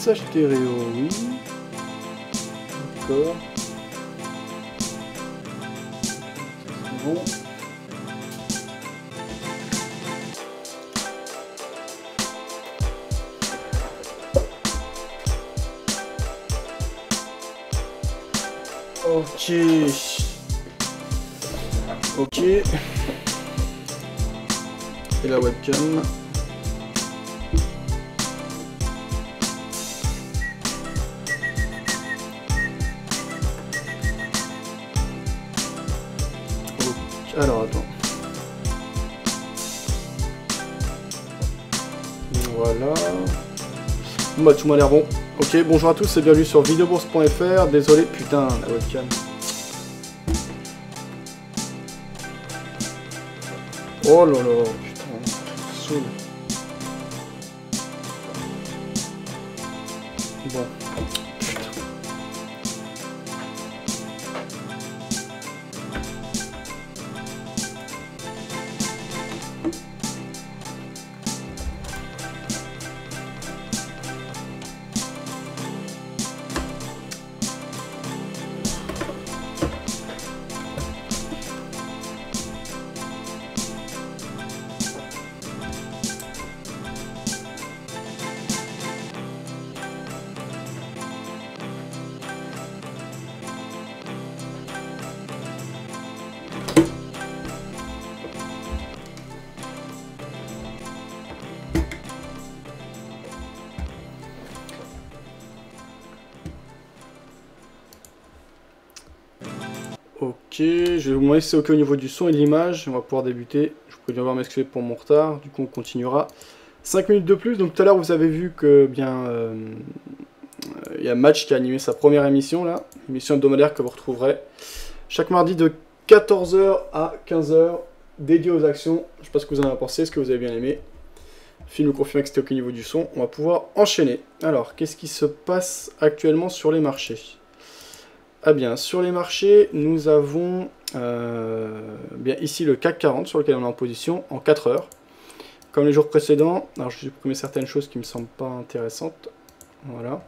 Lissage stéréo, oui. D'accord. C'est bon. Ok. Ok. Et la webcam. Alors attends. Voilà. Bon bah tout m'a l'air bon. Ok, bonjour à tous et bienvenue sur videobourse.fr. Désolé, putain, la webcam. Oh là là, putain, saoul. Bon. Ok, je vais vous demander si c'est ok au niveau du son et de l'image. On va pouvoir débuter. Je peux bien voir m'excuser pour mon retard. Du coup, on continuera. 5 minutes de plus. Donc tout à l'heure, vous avez vu que bien il y a Match qui a animé sa première émission là, émission hebdomadaire que vous retrouverez chaque mardi de 14h à 15h, dédiée aux actions. Je ne sais pas ce que vous en avez pensé, est-ce que vous avez bien aimé. Phil nous confirme que c'était ok au niveau du son. On va pouvoir enchaîner. Alors, qu'est-ce qui se passe actuellement sur les marchés ? Ah bien, sur les marchés, nous avons bien ici le CAC 40 sur lequel on est en position en 4 heures. Comme les jours précédents, alors je vais supprimer certaines choses qui ne me semblent pas intéressantes. Voilà.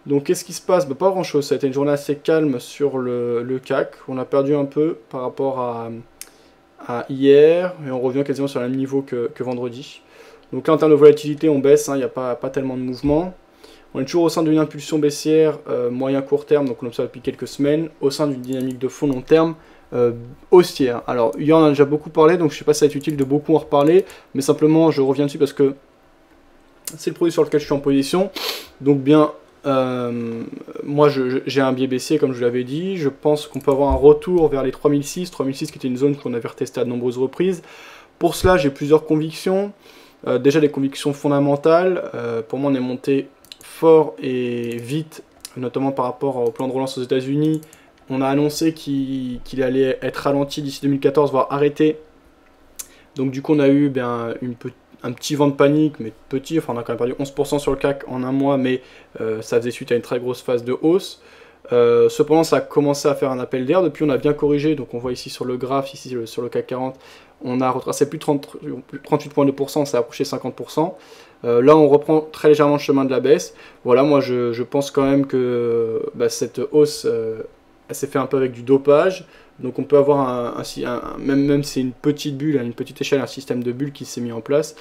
Donc qu'est-ce qui se passe? Pas grand chose, ça a été une journée assez calme sur le CAC. On a perdu un peu par rapport à hier, et on revient quasiment sur le même niveau que vendredi. Donc là en termes de volatilité on baisse, il n'y a pas tellement de mouvement. On est toujours au sein d'une impulsion baissière moyen-court terme, donc on observe depuis quelques semaines, au sein d'une dynamique de fond long terme haussière. Alors, il y en a déjà beaucoup parlé, donc je ne sais pas si ça va être utile de beaucoup en reparler, mais simplement je reviens dessus parce que c'est le produit sur lequel je suis en position. Donc bien, moi j'ai un biais baissier comme je vous l'avais dit, je pense qu'on peut avoir un retour vers les 3006 qui était une zone qu'on avait retestée à de nombreuses reprises. Pour cela, j'ai plusieurs convictions. Déjà des convictions fondamentales, pour moi on est monté fort et vite, notamment par rapport au plan de relance aux États-Unis. On a annoncé qu'il allait être ralenti d'ici 2014, voire arrêté. Donc du coup on a eu un petit vent de panique, mais petit, enfin on a quand même perdu 11% sur le CAC en un mois, mais ça faisait suite à une très grosse phase de hausse. Cependant ça a commencé à faire un appel d'air, depuis on a bien corrigé, donc on voit ici sur le graphe, ici sur le CAC 40, on a retracé plus de 38,2%, on s'est approché 50%. Là on reprend très légèrement le chemin de la baisse. Voilà, moi je pense quand même que cette hausse elle s'est fait un peu avec du dopage. Donc on peut avoir même si c'est une petite bulle, à une petite échelle, un système de bulles qui s'est mis en place.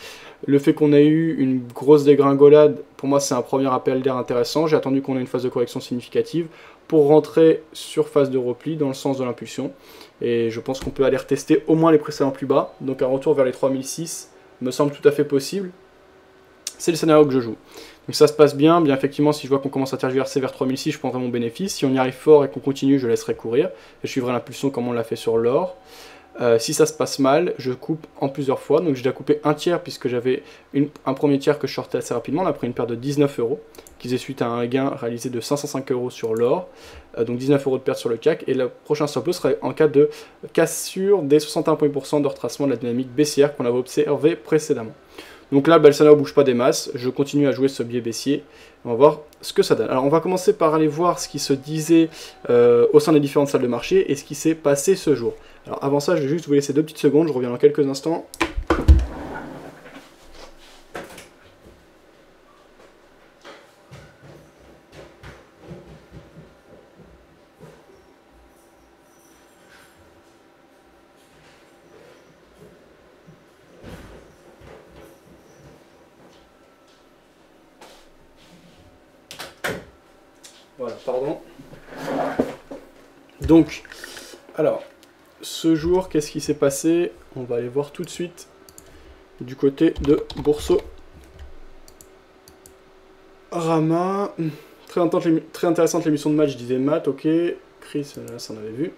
Le fait qu'on ait eu une grosse dégringolade, pour moi c'est un premier appel d'air intéressant. J'ai attendu qu'on ait une phase de correction significative pour rentrer sur phase de repli dans le sens de l'impulsion. Et je pense qu'on peut aller retester au moins les précédents plus bas. Donc un retour vers les 3006 me semble tout à fait possible. C'est le scénario que je joue. Donc ça se passe bien effectivement, si je vois qu'on commence à tergiverser vers 3006, je prendrai mon bénéfice. Si on y arrive fort et qu'on continue, je laisserai courir. Et je suivrai l'impulsion comme on l'a fait sur l'or. Si ça se passe mal, je coupe en plusieurs fois. Donc j'ai déjà coupé un tiers puisque j'avais un premier tiers que je sortais assez rapidement. On a pris une perte de 19 €, qui faisait suite à un gain réalisé de 505 € sur l'or. Donc 19 € de perte sur le CAC. Et le prochain stop loss serait en cas de cassure des 61% de retracement de la dynamique baissière qu'on avait observé précédemment. Donc là, le scénario ne bouge pas des masses, je continue à jouer ce biais baissier, on va voir ce que ça donne. Alors on va commencer par aller voir ce qui se disait au sein des différentes salles de marché et ce qui s'est passé ce jour. Alors avant ça, je vais juste vous laisser 2 petites secondes, je reviens dans quelques instants. Voilà, pardon. Donc, alors, ce jour, qu'est-ce qui s'est passé? On va aller voir tout de suite du côté de Boursorama. Très intéressante l'émission de match, disait Matt, ok. Chris, là, ça en avait vu.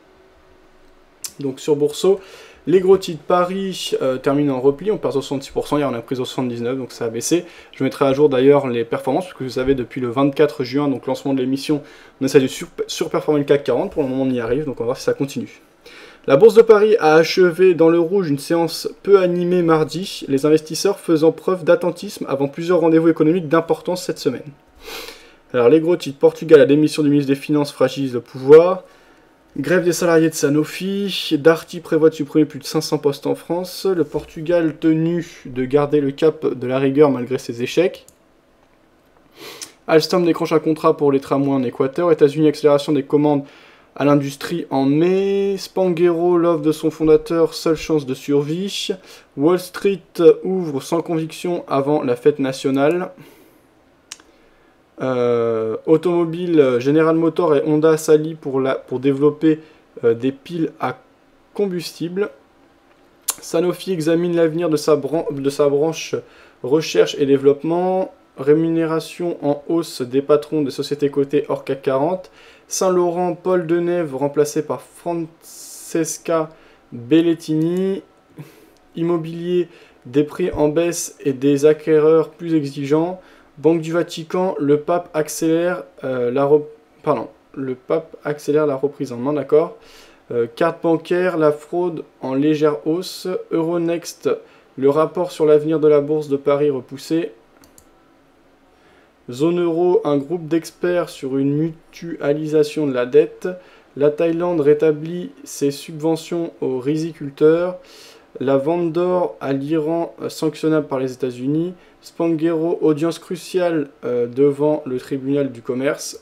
Donc sur Bourso, les gros titres, Paris termine en repli, on perd 66%, hier on a pris 79%, donc ça a baissé. Je mettrai à jour d'ailleurs les performances, parce que vous savez, depuis le 24 juin, donc lancement de l'émission, on essaie de surperformer le CAC 40, pour le moment on y arrive, donc on va voir si ça continue. La Bourse de Paris a achevé dans le rouge une séance peu animée mardi, les investisseurs faisant preuve d'attentisme avant plusieurs rendez-vous économiques d'importance cette semaine. Alors les gros titres, Portugal, la démission du ministre des Finances fragilise le pouvoir. Grève des salariés de Sanofi, Darty prévoit de supprimer plus de 500 postes en France, le Portugal tenu de garder le cap de la rigueur malgré ses échecs. Alstom décroche un contrat pour les tramways en Équateur, États-Unis accélération des commandes à l'industrie en mai, Spanghero, l'offre de son fondateur, seule chance de survie, Wall Street ouvre sans conviction avant la fête nationale. Automobile, General Motors et Honda s'allient pour développer des piles à combustible. Sanofi examine l'avenir de sa branche recherche et développement. Rémunération en hausse des patrons de sociétés cotées hors CAC 40. Saint-Laurent, Paul Denève remplacé par Francesca Bellettini. Immobilier, des prix en baisse et des acquéreurs plus exigeants. Banque du Vatican, le pape accélère la reprise en main, d'accord. Carte bancaire, la fraude en légère hausse. Euronext, le rapport sur l'avenir de la bourse de Paris repoussé. Zone euro, un groupe d'experts sur une mutualisation de la dette. La Thaïlande rétablit ses subventions aux riziculteurs. La vente d'or à l'Iran sanctionnable par les États-Unis. Spanghero, audience cruciale devant le tribunal du commerce.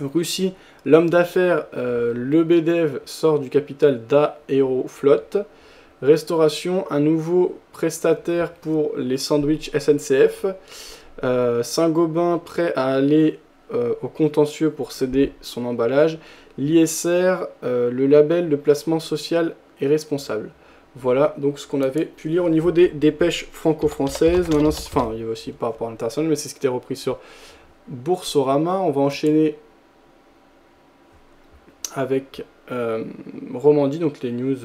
Russie, l'homme d'affaires Lebedev sort du capital d'Aeroflot. Restauration, un nouveau prestataire pour les sandwichs SNCF. Saint-Gobain prêt à aller au contentieux pour céder son emballage. L'ISR, le label de placement social et responsable. Voilà donc ce qu'on avait pu lire au niveau des dépêches franco-françaises. Maintenant, enfin, il y a aussi par rapport à l'international, mais c'est ce qui était repris sur Boursorama. On va enchaîner avec Romandie, donc les news.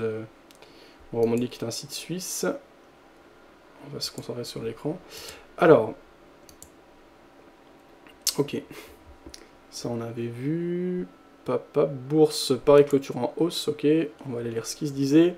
Romandie qui est un site suisse. On va se concentrer sur l'écran. Alors, ok. Ça, on avait vu. Papa, bourse, Paris clôture en hausse, ok. On va aller lire ce qui se disait.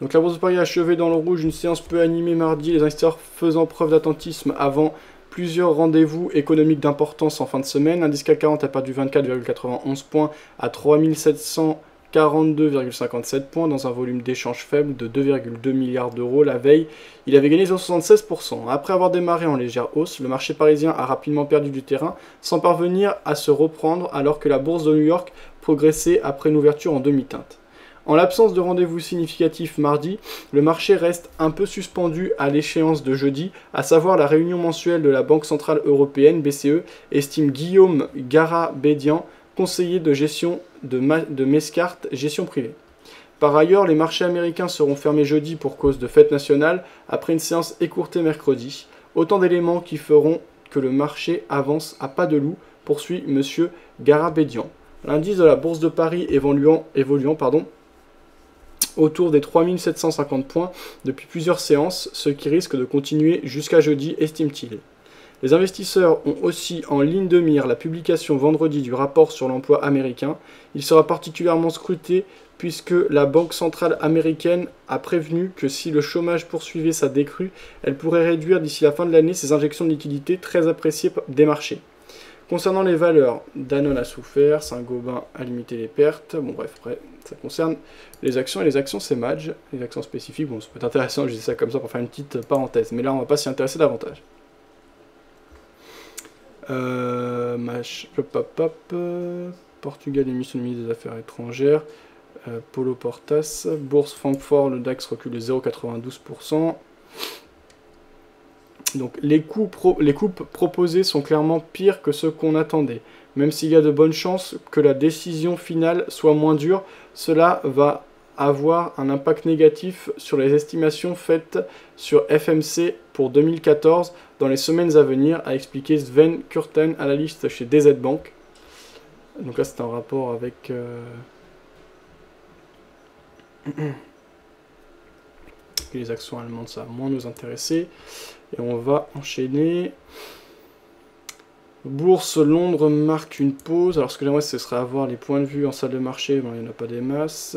Donc la bourse de Paris a achevé dans le rouge, une séance peu animée mardi, les investisseurs faisant preuve d'attentisme avant plusieurs rendez-vous économiques d'importance en fin de semaine. L'indice CAC 40 a perdu 24,91 points à 3742,57 points dans un volume d'échange faible de 2,2 milliards d'euros. La veille, il avait gagné 76%. Après avoir démarré en légère hausse, le marché parisien a rapidement perdu du terrain sans parvenir à se reprendre alors que la bourse de New York progressait après une ouverture en demi-teinte. En l'absence de rendez-vous significatif mardi, le marché reste un peu suspendu à l'échéance de jeudi, à savoir la réunion mensuelle de la Banque Centrale Européenne, BCE, estime Guillaume Garabédian, conseiller de gestion de Mescart Gestion Privée. Par ailleurs, les marchés américains seront fermés jeudi pour cause de fête nationale, après une séance écourtée mercredi. Autant d'éléments qui feront que le marché avance à pas de loup, poursuit M. Garabédian. L'indice de la Bourse de Paris évoluant autour des 3750 points depuis plusieurs séances, ce qui risque de continuer jusqu'à jeudi, estime-t-il. Les investisseurs ont aussi en ligne de mire la publication vendredi du rapport sur l'emploi américain. Il sera particulièrement scruté puisque la Banque centrale américaine a prévenu que si le chômage poursuivait sa décrue, elle pourrait réduire d'ici la fin de l'année ses injections de liquidités très appréciées des marchés. Concernant les valeurs, Danone a souffert, Saint-Gobain a limité les pertes. Bon bref, après, ça concerne les actions, et les actions c'est Madge, les actions spécifiques. Bon, ça peut être intéressant, je dis ça comme ça pour faire une petite parenthèse, mais là on va pas s'y intéresser davantage. Portugal, émission de ministre des Affaires étrangères. Polo Portas, Bourse Francfort, le DAX recule de 0,92%. Donc les coupes proposées sont clairement pires que ce qu'on attendait. Même s'il y a de bonnes chances que la décision finale soit moins dure, cela va avoir un impact négatif sur les estimations faites sur FMC pour 2014 dans les semaines à venir, a expliqué Sven Kurten, analyste chez DZ Bank. Donc là c'est un rapport avec... les actions allemandes, ça va moins nous intéresser. Et on va enchaîner. Bourse Londres marque une pause. Alors ce que j'aimerais ce serait avoir les points de vue en salle de marché, bon, il n'y en a pas des masses.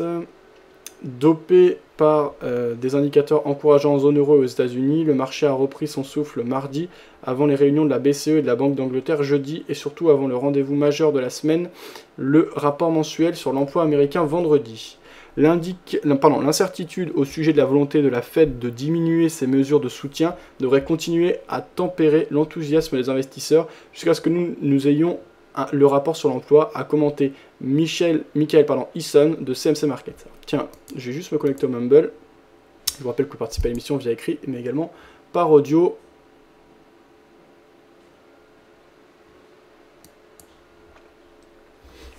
Dopé par des indicateurs encourageants en zone euro et aux États-Unis, le marché a repris son souffle mardi avant les réunions de la BCE et de la Banque d'Angleterre jeudi et surtout avant le rendez-vous majeur de la semaine, le rapport mensuel sur l'emploi américain vendredi. L'incertitude au sujet de la volonté de la Fed de diminuer ses mesures de soutien devrait continuer à tempérer l'enthousiasme des investisseurs jusqu'à ce que nous ayons le rapport sur l'emploi, a commenté Michael Eason de CMC Market. Tiens, je vais juste me connecter au Mumble. Je vous rappelle que vous participez à l'émission via écrit, mais également par audio.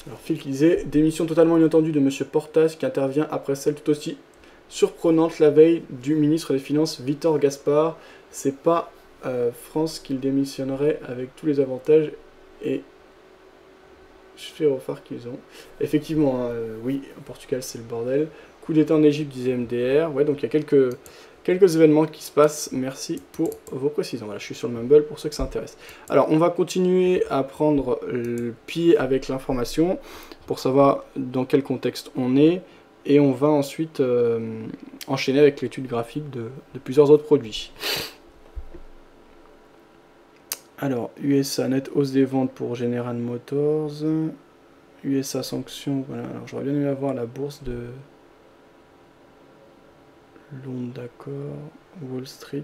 Alors Phil qui disait, démission totalement inattendue de M. Portas qui intervient après celle tout aussi surprenante la veille du ministre des Finances Victor Gaspard. C'est pas France qu'il démissionnerait avec tous les avantages et phare qu'ils ont. Effectivement, hein, oui, en Portugal c'est le bordel. Coup d'état en Égypte, disait MDR. Ouais, donc il y a quelques événements qui se passent. Merci pour vos précisions. Voilà, je suis sur le Mumble pour ceux que ça intéresse. Alors, on va continuer à prendre le pied avec l'information pour savoir dans quel contexte on est. Et on va ensuite enchaîner avec l'étude graphique de plusieurs autres produits. Alors, USA net hausse des ventes pour General Motors. USA sanctions, voilà. Alors, j'aurais bien aimé avoir la bourse de Londres, d'accord. Wall Street.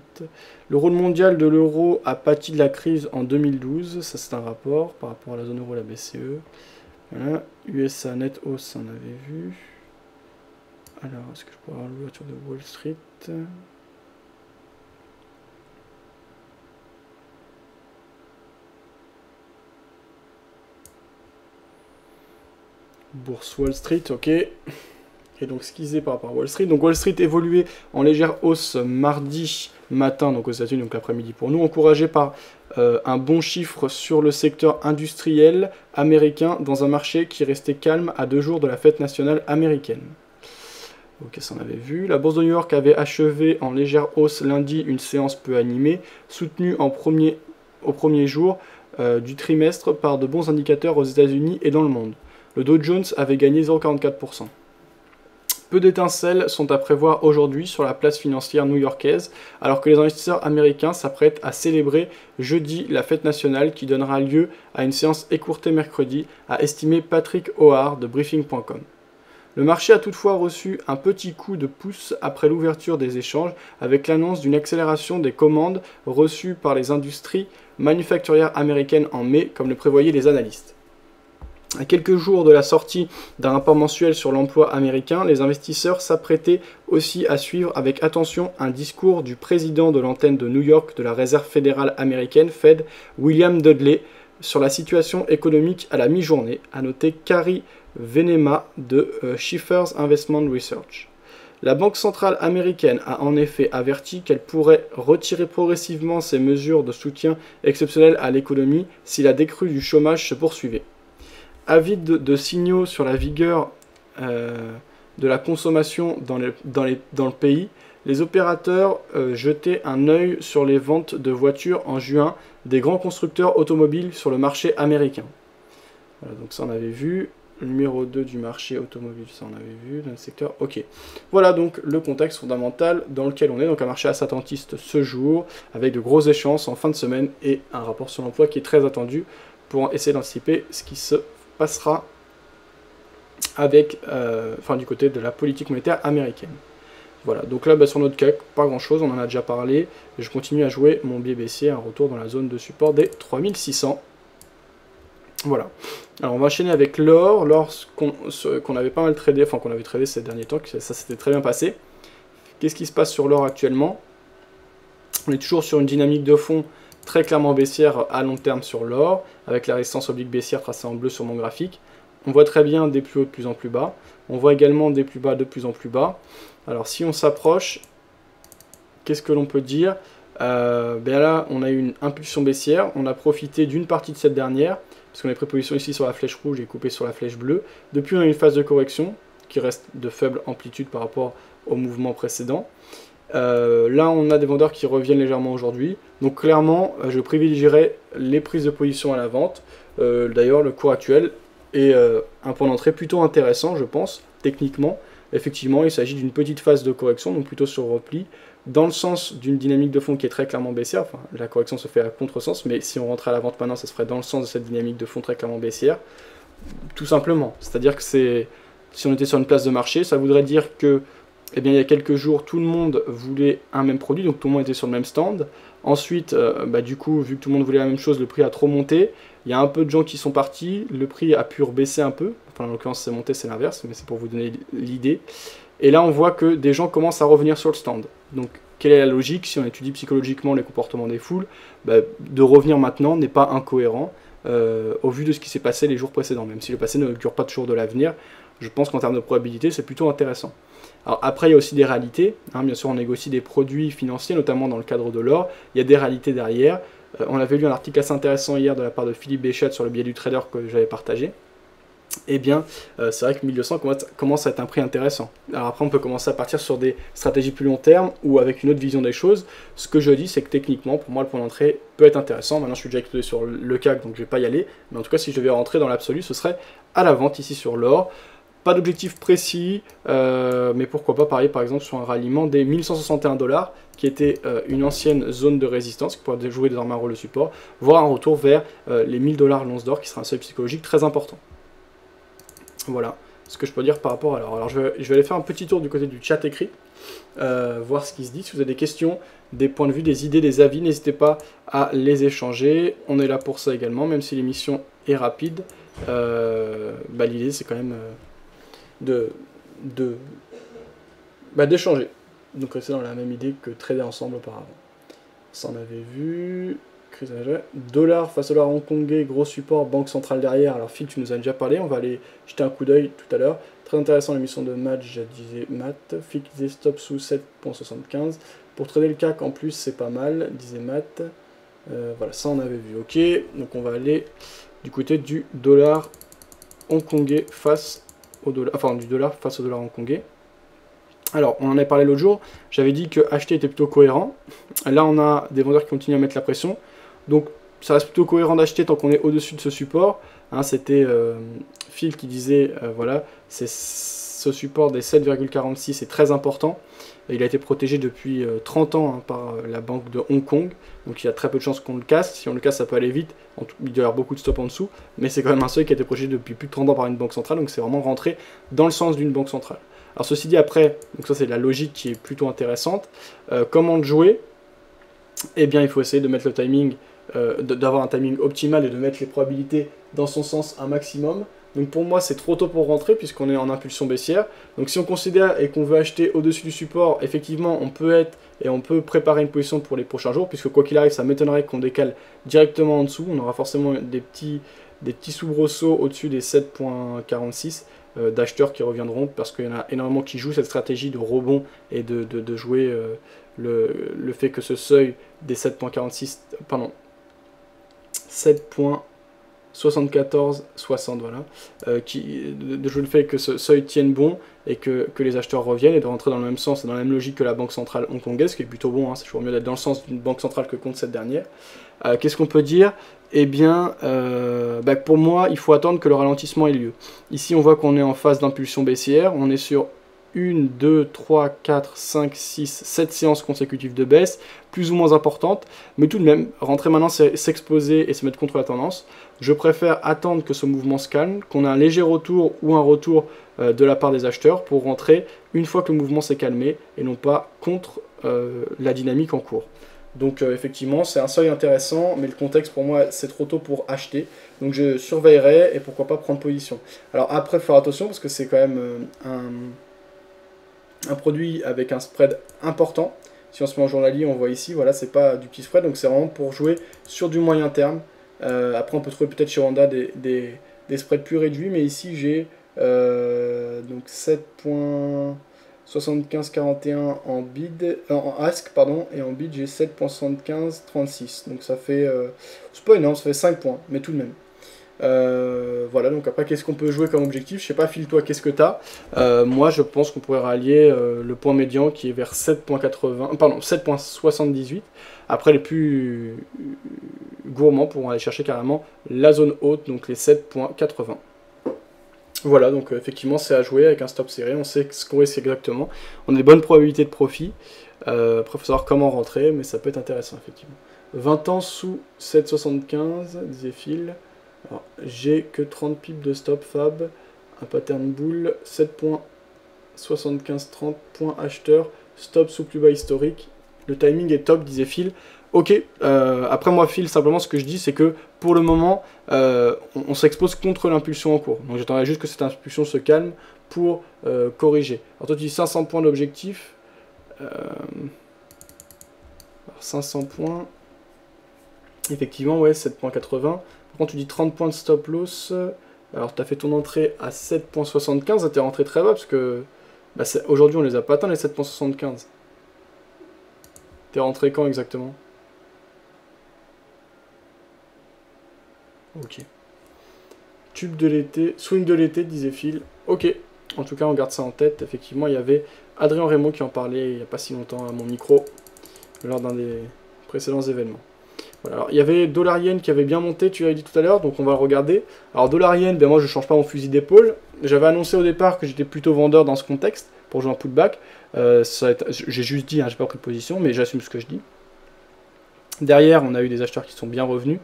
Le rôle mondial de l'euro a pâti de la crise en 2012. Ça, c'est un rapport par rapport à la zone euro, la BCE. Voilà. USA net hausse, on avait vu. Alors, est-ce que je pourrais avoir l'ouverture de Wall Street ? Bourse Wall Street, ok. Et donc ce qu'ils disaient par rapport à Wall Street. Donc Wall Street évoluait en légère hausse mardi matin, donc aux États-Unis, donc l'après-midi pour nous, encouragé par un bon chiffre sur le secteur industriel américain dans un marché qui restait calme à 2 jours de la fête nationale américaine. Ok, ça on avait vu. La bourse de New York avait achevé en légère hausse lundi une séance peu animée, soutenue au premier jour du trimestre par de bons indicateurs aux États-Unis et dans le monde. Le Dow Jones avait gagné 0,44%. Peu d'étincelles sont à prévoir aujourd'hui sur la place financière new-yorkaise, alors que les investisseurs américains s'apprêtent à célébrer jeudi la fête nationale qui donnera lieu à une séance écourtée mercredi, a estimé Patrick O'Hare de Briefing.com. Le marché a toutefois reçu un petit coup de pouce après l'ouverture des échanges, avec l'annonce d'une accélération des commandes reçues par les industries manufacturières américaines en mai, comme le prévoyaient les analystes. À quelques jours de la sortie d'un rapport mensuel sur l'emploi américain, les investisseurs s'apprêtaient aussi à suivre avec attention un discours du président de l'antenne de New York de la Réserve fédérale américaine, Fed, William Dudley, sur la situation économique à la mi-journée, a noté Carrie Venema de Schiffers Investment Research. La Banque centrale américaine a en effet averti qu'elle pourrait retirer progressivement ses mesures de soutien exceptionnelles à l'économie si la décrue du chômage se poursuivait. Avide de signaux sur la vigueur de la consommation dans le pays, les opérateurs jetaient un œil sur les ventes de voitures en juin des grands constructeurs automobiles sur le marché américain. Voilà, donc ça on avait vu. Le numéro 2 du marché automobile, ça on avait vu dans le secteur. Ok. Voilà donc le contexte fondamental dans lequel on est. Donc un marché assez attentiste ce jour, avec de grosses échéances en fin de semaine et un rapport sur l'emploi qui est très attendu pour essayer d'anticiper ce qui se passera avec, du côté de la politique monétaire américaine. Voilà, donc là sur notre CAC, pas grand chose, on en a déjà parlé. Je continue à jouer mon biais baissier, un retour dans la zone de support des 3600. Voilà. Alors on va enchaîner avec l'or, qu'on avait pas mal tradé, enfin qu'on avait tradé ces derniers temps, ça s'était très bien passé. Qu'est-ce qui se passe sur l'or actuellement? On est toujours sur une dynamique de fond très clairement baissière à long terme sur l'or, avec la résistance oblique baissière tracée en bleu sur mon graphique. On voit très bien des plus hauts de plus en plus bas. On voit également des plus bas de plus en plus bas. Alors si on s'approche, qu'est-ce que l'on peut dire? Bien là, on a eu une impulsion baissière. On a profité d'une partie de cette dernière, parce qu'on est pris position ici sur la flèche rouge et coupé sur la flèche bleue. Depuis, on a une phase de correction qui reste de faible amplitude par rapport au mouvement précédent. Là, on a des vendeurs qui reviennent légèrement aujourd'hui. Donc clairement, je privilégierais les prises de position à la vente. D'ailleurs, le cours actuel est un point d'entrée plutôt intéressant, je pense, techniquement. Effectivement, il s'agit d'une petite phase de correction, donc plutôt sur repli, dans le sens d'une dynamique de fond qui est très clairement baissière. Enfin, la correction se fait à contresens, mais si on rentrait à la vente maintenant, ça se ferait dans le sens de cette dynamique de fond très clairement baissière. Tout simplement. C'est-à-dire que si on était sur une place de marché, ça voudrait dire que eh bien, il y a quelques jours, tout le monde voulait un même produit, donc tout le monde était sur le même stand. Ensuite, du coup, vu que tout le monde voulait la même chose, le prix a trop monté. Il y a un peu de gens qui sont partis, le prix a pu rebaisser un peu. Enfin, en l'occurrence, c'est monté, c'est l'inverse, mais c'est pour vous donner l'idée. Et là, on voit que des gens commencent à revenir sur le stand. Donc, quelle est la logique? Si on étudie psychologiquement les comportements des foules, de revenir maintenant n'est pas incohérent au vu de ce qui s'est passé les jours précédents. Même si le passé ne dure pas toujours de l'avenir, je pense qu'en termes de probabilité, c'est plutôt intéressant. Alors après, il y a aussi des réalités. Bien sûr, on négocie des produits financiers, notamment dans le cadre de l'or. Il y a des réalités derrière. On avait lu un article assez intéressant hier de la part de Philippe Béchat sur le biais du trader que j'avais partagé. Eh bien, c'est vrai que 1200 commence à être un prix intéressant. Alors après, on peut commencer à partir sur des stratégies plus long terme ou avec une autre vision des choses. Ce que je dis, c'est que techniquement, pour moi, le point d'entrée peut être intéressant. Maintenant, je suis déjà exposé sur le CAC, donc je ne vais pas y aller. Mais en tout cas, si je devais rentrer dans l'absolu, ce serait à la vente ici sur l'or. Pas d'objectif précis, mais pourquoi pas parier par exemple sur un ralliement des 1161 $, qui était une ancienne zone de résistance, qui pourrait jouer désormais un rôle de support, voire un retour vers les 1000 $ l'once d'or, qui sera un seuil psychologique très important. Voilà ce que je peux dire par rapport à l'or. Alors je vais aller faire un petit tour du côté du chat écrit, voir ce qui se dit. Si vous avez des questions, des points de vue, des idées, des avis, n'hésitez pas à les échanger. On est là pour ça également, même si l'émission est rapide. L'idée c'est quand même d'échanger. Donc rester dans la même idée que trader ensemble auparavant. Ça on avait vu. Dollar face au dollar hongkongais, gros support, banque centrale derrière. Alors Phil, tu nous as déjà parlé, on va aller jeter un coup d'œil tout à l'heure. Très intéressant l'émission de Matt, je disais Matt. Phil disait stop sous 7.75. Pour trader le CAC en plus c'est pas mal, disait Matt. Voilà, ça on avait vu. Ok, donc on va aller du côté du dollar hongkongais face au dollar, enfin du dollar face au dollar hongkongais. Alors, on en avait parlé l'autre jour, j'avais dit que acheter était plutôt cohérent. Là, on a des vendeurs qui continuent à mettre la pression. Donc, ça reste plutôt cohérent d'acheter tant qu'on est au-dessus de ce support. C'était Phil qui disait, voilà, ce support des 7,46 est très important. Il a été protégé depuis 30 ans par la banque de Hong Kong. Donc, il y a très peu de chances qu'on le casse. Si on le casse, ça peut aller vite. Il doit y avoir beaucoup de stops en dessous. Mais c'est quand même un seuil qui a été protégé depuis plus de 30 ans par une banque centrale. Donc, c'est vraiment rentré dans le sens d'une banque centrale. Alors ceci dit, après, donc ça c'est la logique qui est plutôt intéressante. Comment le jouer? Eh bien il faut essayer de mettre le timing, d'avoir un timing optimal et de mettre les probabilités dans son sens un maximum. Donc pour moi c'est trop tôt pour rentrer puisqu'on est en impulsion baissière. Donc si on considère et qu'on veut acheter au-dessus du support, effectivement on peut préparer une position pour les prochains jours, puisque quoi qu'il arrive ça m'étonnerait qu'on décale directement en dessous. On aura forcément des petits soubresauts au-dessus des 7.46. D'acheteurs qui reviendront parce qu'il y en a énormément qui jouent cette stratégie de rebond et de jouer le fait que ce seuil des 7.46, pardon, 7.74, 60, voilà, de jouer le fait que ce seuil tienne bon et que les acheteurs reviennent et de rentrer dans le même sens et dans la même logique que la banque centrale hongkongaise, ce qui est plutôt bon, c'est toujours mieux d'être dans le sens d'une banque centrale que contre cette dernière. Qu'est-ce qu'on peut dire? Eh bien, pour moi, il faut attendre que le ralentissement ait lieu. Ici, on voit qu'on est en phase d'impulsion baissière. On est sur 1, 2, 3, 4, 5, 6, 7 séances consécutives de baisse, plus ou moins importantes. Mais tout de même, rentrer maintenant, c'est s'exposer et se mettre contre la tendance. Je préfère attendre que ce mouvement se calme, qu'on ait un léger retour ou un retour de la part des acheteurs pour rentrer une fois que le mouvement s'est calmé et non pas contre la dynamique en cours. Donc effectivement c'est un seuil intéressant, mais le contexte pour moi c'est trop tôt pour acheter, donc je surveillerai et pourquoi pas prendre position. Alors après il faut faire attention parce que c'est quand même un produit avec un spread important, Si on se met en journalier, on voit ici, voilà, c'est pas du petit spread, donc c'est vraiment pour jouer sur du moyen terme. Après, on peut trouver peut-être chez Wanda des spreads plus réduits, mais ici j'ai donc 7.7541 en bid, en ask, pardon, et en bid j'ai 7.7536. Donc ça fait, c'est pas énorme, ça fait 5 points, mais tout de même. Voilà, donc après, qu'est-ce qu'on peut jouer comme objectif? Je sais pas, Phil, toi, qu'est-ce que tu as? Moi, je pense qu'on pourrait rallier le point médian qui est vers 7.80, pardon, 7.78. Après, les plus gourmands pourront aller chercher carrément la zone haute, donc les 7.80. Voilà, donc effectivement, c'est à jouer avec un stop serré, on sait ce qu'on risque exactement. On a des bonnes probabilités de profit. Après, il faut savoir comment rentrer, mais ça peut être intéressant, effectivement. 20 ans sous 7.75, disait Phil. Alors, j'ai que 30 pips de stop fab, un pattern bull, 7.7530, point acheteur, stop sous plus bas historique. Le timing est top, disait Phil. Ok, après moi Phil, simplement ce que je dis c'est que pour le moment, on s'expose contre l'impulsion en cours. Donc j'attendrai juste que cette impulsion se calme pour corriger. Alors toi tu dis 500 points d'objectif. 500 points. Effectivement, ouais, 7.80. Par contre, tu dis 30 points de stop loss. Alors, tu as fait ton entrée à 7.75. Tu es rentré très bas parce que bah, aujourd'hui, on les a pas atteints les 7.75. Tu es rentré quand exactement? Ok. Tube de l'été, swing de l'été, disait Phil. Ok. En tout cas, on garde ça en tête. Effectivement, il y avait Adrien Raymond qui en parlait il n'y a pas si longtemps à mon micro lors d'un des précédents événements. Voilà. Alors, il y avait Dollar Yen qui avait bien monté, tu l'avais dit tout à l'heure, donc on va le regarder. Alors Dollar Yen, ben moi je ne change pas mon fusil d'épaule. J'avais annoncé au départ que j'étais plutôt vendeur dans ce contexte pour jouer en putback. J'ai juste dit, hein, j'ai pas pris de position, mais j'assume ce que je dis. Derrière, on a eu des acheteurs qui sont bien revenus.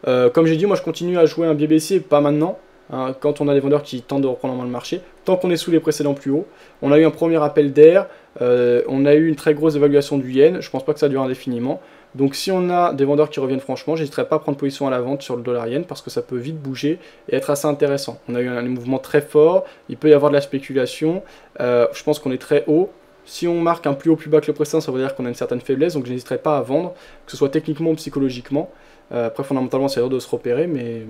Comme j'ai dit, moi je continue à jouer un biais baissier, pas maintenant. Hein, quand on a des vendeurs qui tentent de reprendre en main le marché, tant qu'on est sous les précédents plus hauts. On a eu un premier appel d'air, on a eu une très grosse évaluation du yen, je pense pas que ça dure indéfiniment. Donc si on a des vendeurs qui reviennent franchement, j'hésiterai pas à prendre position à la vente sur le dollar yen parce que ça peut vite bouger et être assez intéressant. On a eu un mouvement très fort, il peut y avoir de la spéculation, je pense qu'on est très haut. Si on marque un plus haut plus bas que le précédent, ça veut dire qu'on a une certaine faiblesse, donc je n'hésiterai pas à vendre, que ce soit techniquement ou psychologiquement. Après fondamentalement c'est l'heure de se repérer, mais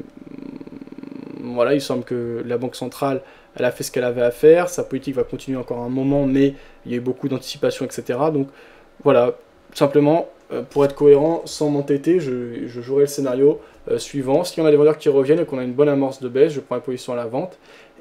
voilà, il semble que la Banque centrale, elle a fait ce qu'elle avait à faire, sa politique va continuer encore un moment, mais il y a eu beaucoup d'anticipation, etc. Donc voilà, simplement, pour être cohérent, sans m'entêter, je jouerai le scénario suivant. S'il y en a des vendeurs qui reviennent et qu'on a une bonne amorce de baisse, je prends une position à la vente,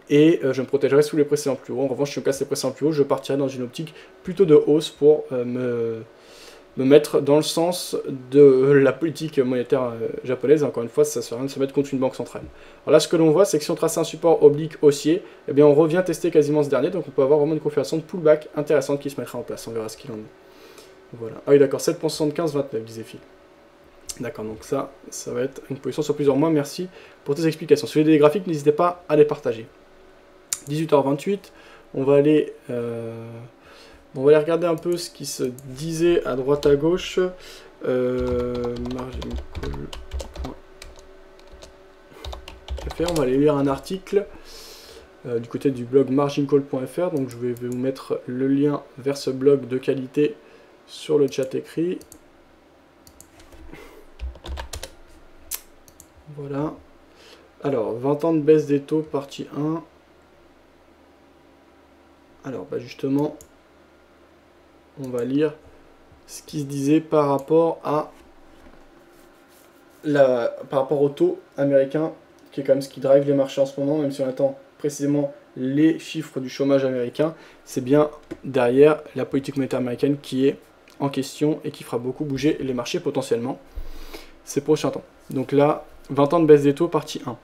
et je me protégerai sous les précédents plus hauts. En revanche, si on casse les précédents plus hauts, je partirai dans une optique plutôt de hausse pour me mettre dans le sens de la politique monétaire japonaise. Encore une fois, ça ne sert à rien de se mettre contre une banque centrale. Alors là, ce que l'on voit, c'est que si on trace un support oblique haussier, eh bien, on revient tester quasiment ce dernier, donc on peut avoir vraiment une configuration de pullback intéressante qui se mettra en place. On verra ce qu'il en est. Voilà. Ah oui, d'accord, 7.75-29, disait Phil. D'accord, donc ça va être une position sur plusieurs mois. Merci pour tes explications. Si vous avez des graphiques, n'hésitez pas à les partager. 18h28, on va aller regarder un peu ce qui se disait à droite à gauche. Margin call. On va aller lire un article du côté du blog margincall.fr. Donc je vais vous mettre le lien vers ce blog de qualité sur le chat écrit. Voilà. Alors, 20 ans de baisse des taux, partie 1. Alors, bah justement, on va lire ce qui se disait par rapport au taux américain, qui est quand même ce qui drive les marchés en ce moment, même si on attend précisément les chiffres du chômage américain. C'est bien derrière la politique monétaire américaine qui est en question et qui fera beaucoup bouger les marchés potentiellement ces prochains temps. Donc là, 20 ans de baisse des taux, partie 1.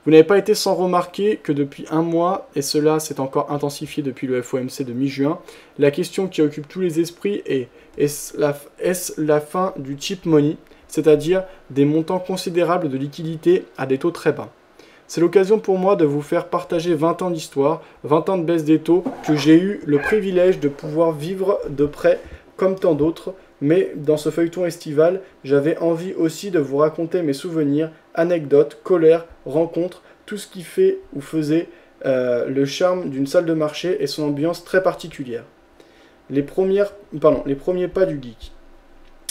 Vous n'avez pas été sans remarquer que depuis un mois, et cela s'est encore intensifié depuis le FOMC de mi-juin, la question qui occupe tous les esprits est est-ce la fin du cheap money, c'est-à-dire des montants considérables de liquidités à des taux très bas. C'est l'occasion pour moi de vous faire partager 20 ans d'histoire, 20 ans de baisse des taux que j'ai eu le privilège de pouvoir vivre de près comme tant d'autres, mais dans ce feuilleton estival, j'avais envie aussi de vous raconter mes souvenirs, anecdotes, colères, rencontres, tout ce qui fait ou faisait le charme d'une salle de marché et son ambiance très particulière. les premiers pas du geek.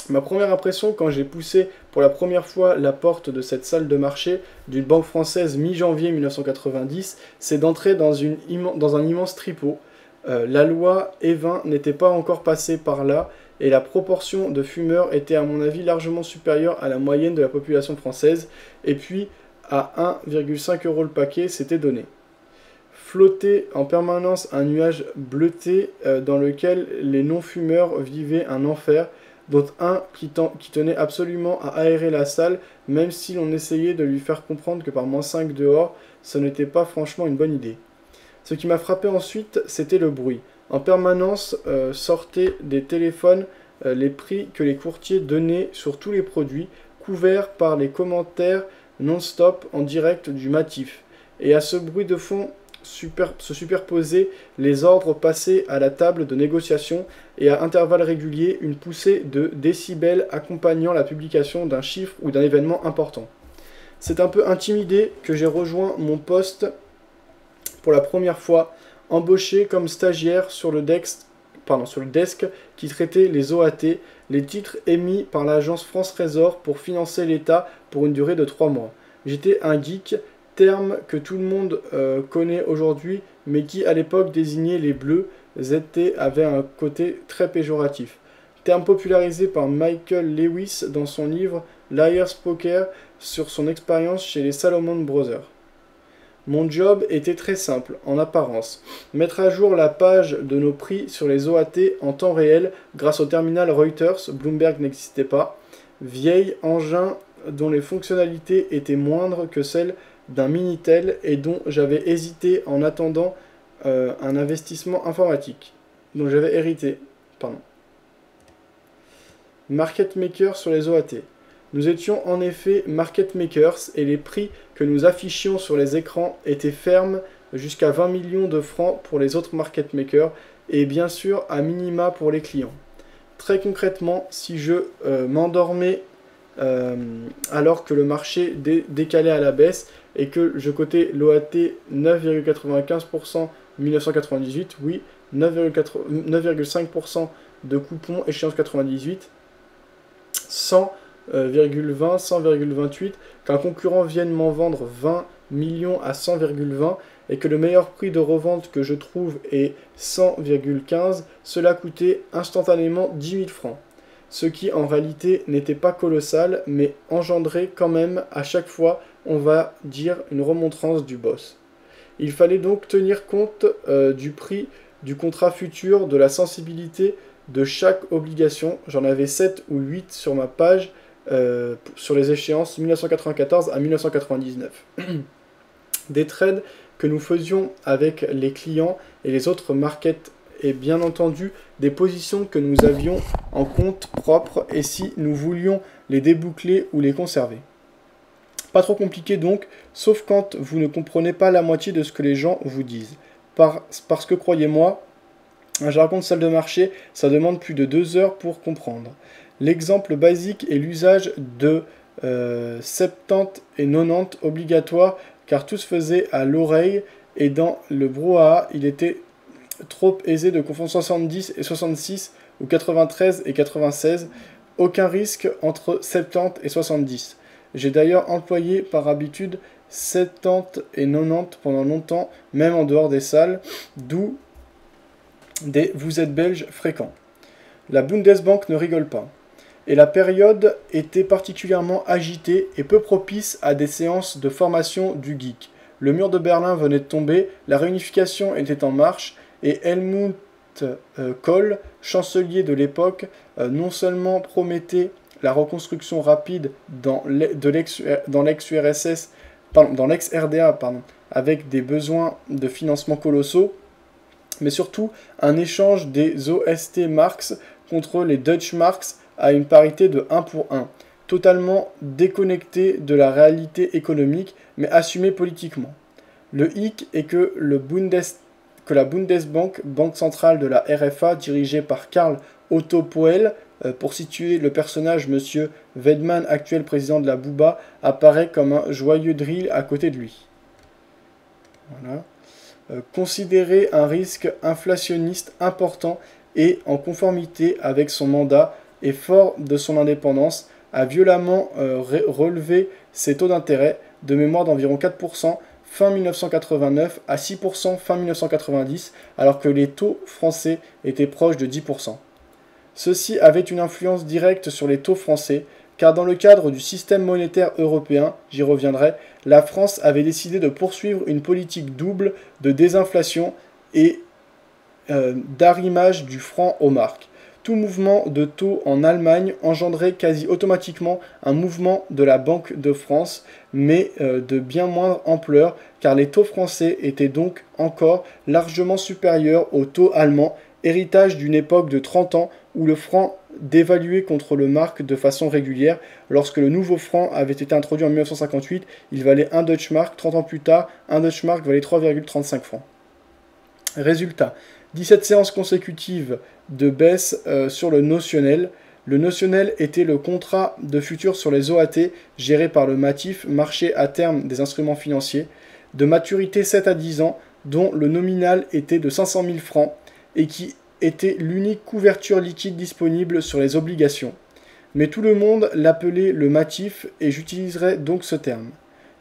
Ma première impression quand j'ai poussé pour la première fois la porte de cette salle de marché d'une banque française mi-janvier 1990, c'est d'entrer dans un immense tripot. La loi E20 n'était pas encore passée par là et la proportion de fumeurs était à mon avis largement supérieure à la moyenne de la population française. Et puis à 1,5 € le paquet, c'était donné. Flottait en permanence un nuage bleuté dans lequel les non-fumeurs vivaient un enfer, dont un qui tenait absolument à aérer la salle, même si l'on essayait de lui faire comprendre que par -5 dehors, ce n'était pas franchement une bonne idée. Ce qui m'a frappé ensuite, c'était le bruit. En permanence sortaient des téléphones les prix que les courtiers donnaient sur tous les produits, couverts par les commentaires non-stop en direct du Matif. Et à ce bruit de fond se superposaient les ordres passés à la table de négociation et à intervalles réguliers une poussée de décibels accompagnant la publication d'un chiffre ou d'un événement important. C'est un peu intimidé que j'ai rejoint mon poste pour la première fois, embauché comme stagiaire sur le desk qui traitait les OAT, les titres émis par l'agence France Trésor pour financer l'État pour une durée de 3 mois. J'étais un geek, terme que tout le monde connaît aujourd'hui, mais qui à l'époque désignait les bleus. ZT avait un côté très péjoratif. Terme popularisé par Michael Lewis dans son livre Liar's Poker sur son expérience chez les Salomon Brothers. Mon job était très simple, en apparence. Mettre à jour la page de nos prix sur les OAT en temps réel grâce au terminal Reuters, Bloomberg n'existait pas, vieil engin dont les fonctionnalités étaient moindres que celles d'un Minitel et dont j'avais hésité en attendant un investissement informatique, dont j'avais hérité. Market Maker sur les OAT. Nous étions en effet market makers et les prix que nous affichions sur les écrans étaient fermes jusqu'à 20 millions de francs pour les autres market makers et bien sûr à minima pour les clients. Très concrètement, si je m'endormais alors que le marché décalait à la baisse et que je cotais l'OAT 9,95% 1998, oui, 9,5% de coupons échéance 98, 100,20, 100,28, qu'un concurrent vienne m'en vendre 20 millions à 100,20 et que le meilleur prix de revente que je trouve est 100,15, cela coûtait instantanément 10 000 francs. Ce qui en réalité n'était pas colossal, mais engendrait quand même à chaque fois, on va dire, une remontrance du boss. Il fallait donc tenir compte du prix du contrat futur, de la sensibilité de chaque obligation. J'en avais 7 ou 8 sur ma page sur les échéances 1994 à 1999. Des trades que nous faisions avec les clients et les autres markets et bien entendu des positions que nous avions en compte propre et si nous voulions les déboucler ou les conserver. Pas trop compliqué donc, sauf quand vous ne comprenez pas la moitié de ce que les gens vous disent. Parce que croyez-moi, un jargon de salle de marché, ça demande plus de 2 heures pour comprendre. L'exemple basique est l'usage de 70 et 90 obligatoire car tout se faisait à l'oreille et dans le brouhaha, il était trop aisé de confondre 70 et 66 ou 93 et 96. Aucun risque entre 70 et 70. J'ai d'ailleurs employé par habitude 70 et 90 pendant longtemps, même en dehors des salles, d'où des vous êtes belge fréquents. La Bundesbank ne rigole pas. Et la période était particulièrement agitée et peu propice à des séances de formation du geek. Le mur de Berlin venait de tomber, la réunification était en marche, et Helmut Kohl, chancelier de l'époque, non seulement promettait la reconstruction rapide dans l'ex-URSS, dans l'ex-RDA, avec des besoins de financement colossaux, mais surtout un échange des OST Marks contre les Deutsche Marks à une parité de 1 pour 1, totalement déconnecté de la réalité économique, mais assumé politiquement. Le hic est que la Bundesbank, banque centrale de la RFA, dirigée par Karl Otto Poel, pour situer le personnage Monsieur Wedman, actuel président de la Bouba, apparaît comme un joyeux drill à côté de lui. Voilà. Considérer un risque inflationniste important et, en conformité avec son mandat et fort de son indépendance, a violemment relevé ses taux d'intérêt, de mémoire d'environ 4% fin 1989 à 6% fin 1990, alors que les taux français étaient proches de 10%. Ceci avait une influence directe sur les taux français, car dans le cadre du système monétaire européen, j'y reviendrai, la France avait décidé de poursuivre une politique double de désinflation et d'arrimage du franc aux marques. Tout mouvement de taux en Allemagne engendrait quasi automatiquement un mouvement de la Banque de France, mais de bien moindre ampleur, car les taux français étaient donc encore largement supérieurs aux taux allemands, héritage d'une époque de 30 ans où le franc dévaluait contre le mark de façon régulière. Lorsque le nouveau franc avait été introduit en 1958, il valait 1 Deutschmark. 30 ans plus tard, 1 Deutschmark valait 3,35 francs. Résultat, 17 séances consécutives de baisse sur le notionnel. Le notionnel était le contrat de futur sur les OAT géré par le MATIF, marché à terme des instruments financiers, de maturité 7 à 10 ans, dont le nominal était de 500 000 francs et qui était l'unique couverture liquide disponible sur les obligations. Mais tout le monde l'appelait le MATIF et j'utiliserai donc ce terme.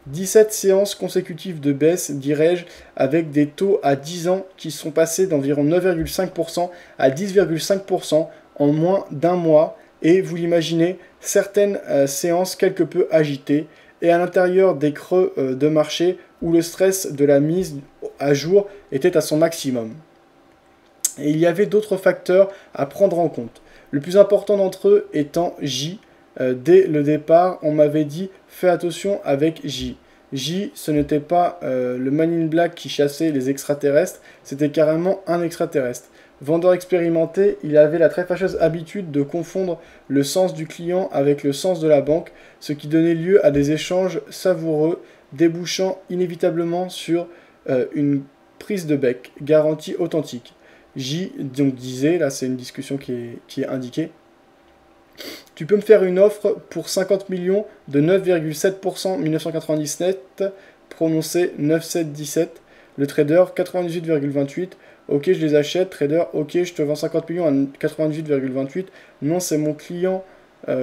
17 séances consécutives de baisse, dirais-je, avec des taux à 10 ans qui sont passés d'environ 9,5% à 10,5% en moins d'un mois, et vous l'imaginez, certaines séances quelque peu agitées, et à l'intérieur des creux de marché où le stress de la mise à jour était à son maximum. Et il y avait d'autres facteurs à prendre en compte. Le plus important d'entre eux étant J. Dès le départ, on m'avait dit « fais attention avec J ». J, ce n'était pas le Man in Black qui chassait les extraterrestres, c'était carrément un extraterrestre. Vendeur expérimenté, il avait la très fâcheuse habitude de confondre le sens du client avec le sens de la banque, ce qui donnait lieu à des échanges savoureux, débouchant inévitablement sur une prise de bec, garantie authentique. J donc disait, là c'est une discussion qui est indiquée, tu peux me faire une offre pour 50 millions de 9,7% 1997, prononcé 9717, le trader 98,28, ok je les achète, trader, ok je te vends 50 millions à 98,28, non c'est mon client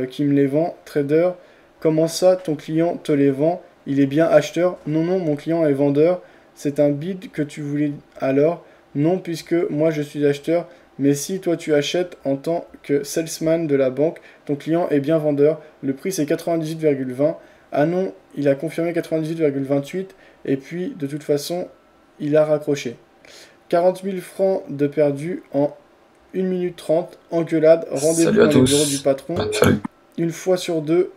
qui me les vend, trader, comment ça ton client te les vend, il est bien acheteur, non non mon client est vendeur, c'est un bid que tu voulais alors, non puisque moi je suis acheteur, mais si toi tu achètes en tant que salesman de la banque, ton client est bien vendeur, le prix c'est 98,20, ah non, il a confirmé 98,28, et puis de toute façon, il a raccroché. 40 000 francs de perdu en 1 minute 30, engueulade, rendez-vous dans le bureau du patron, une fois sur deux,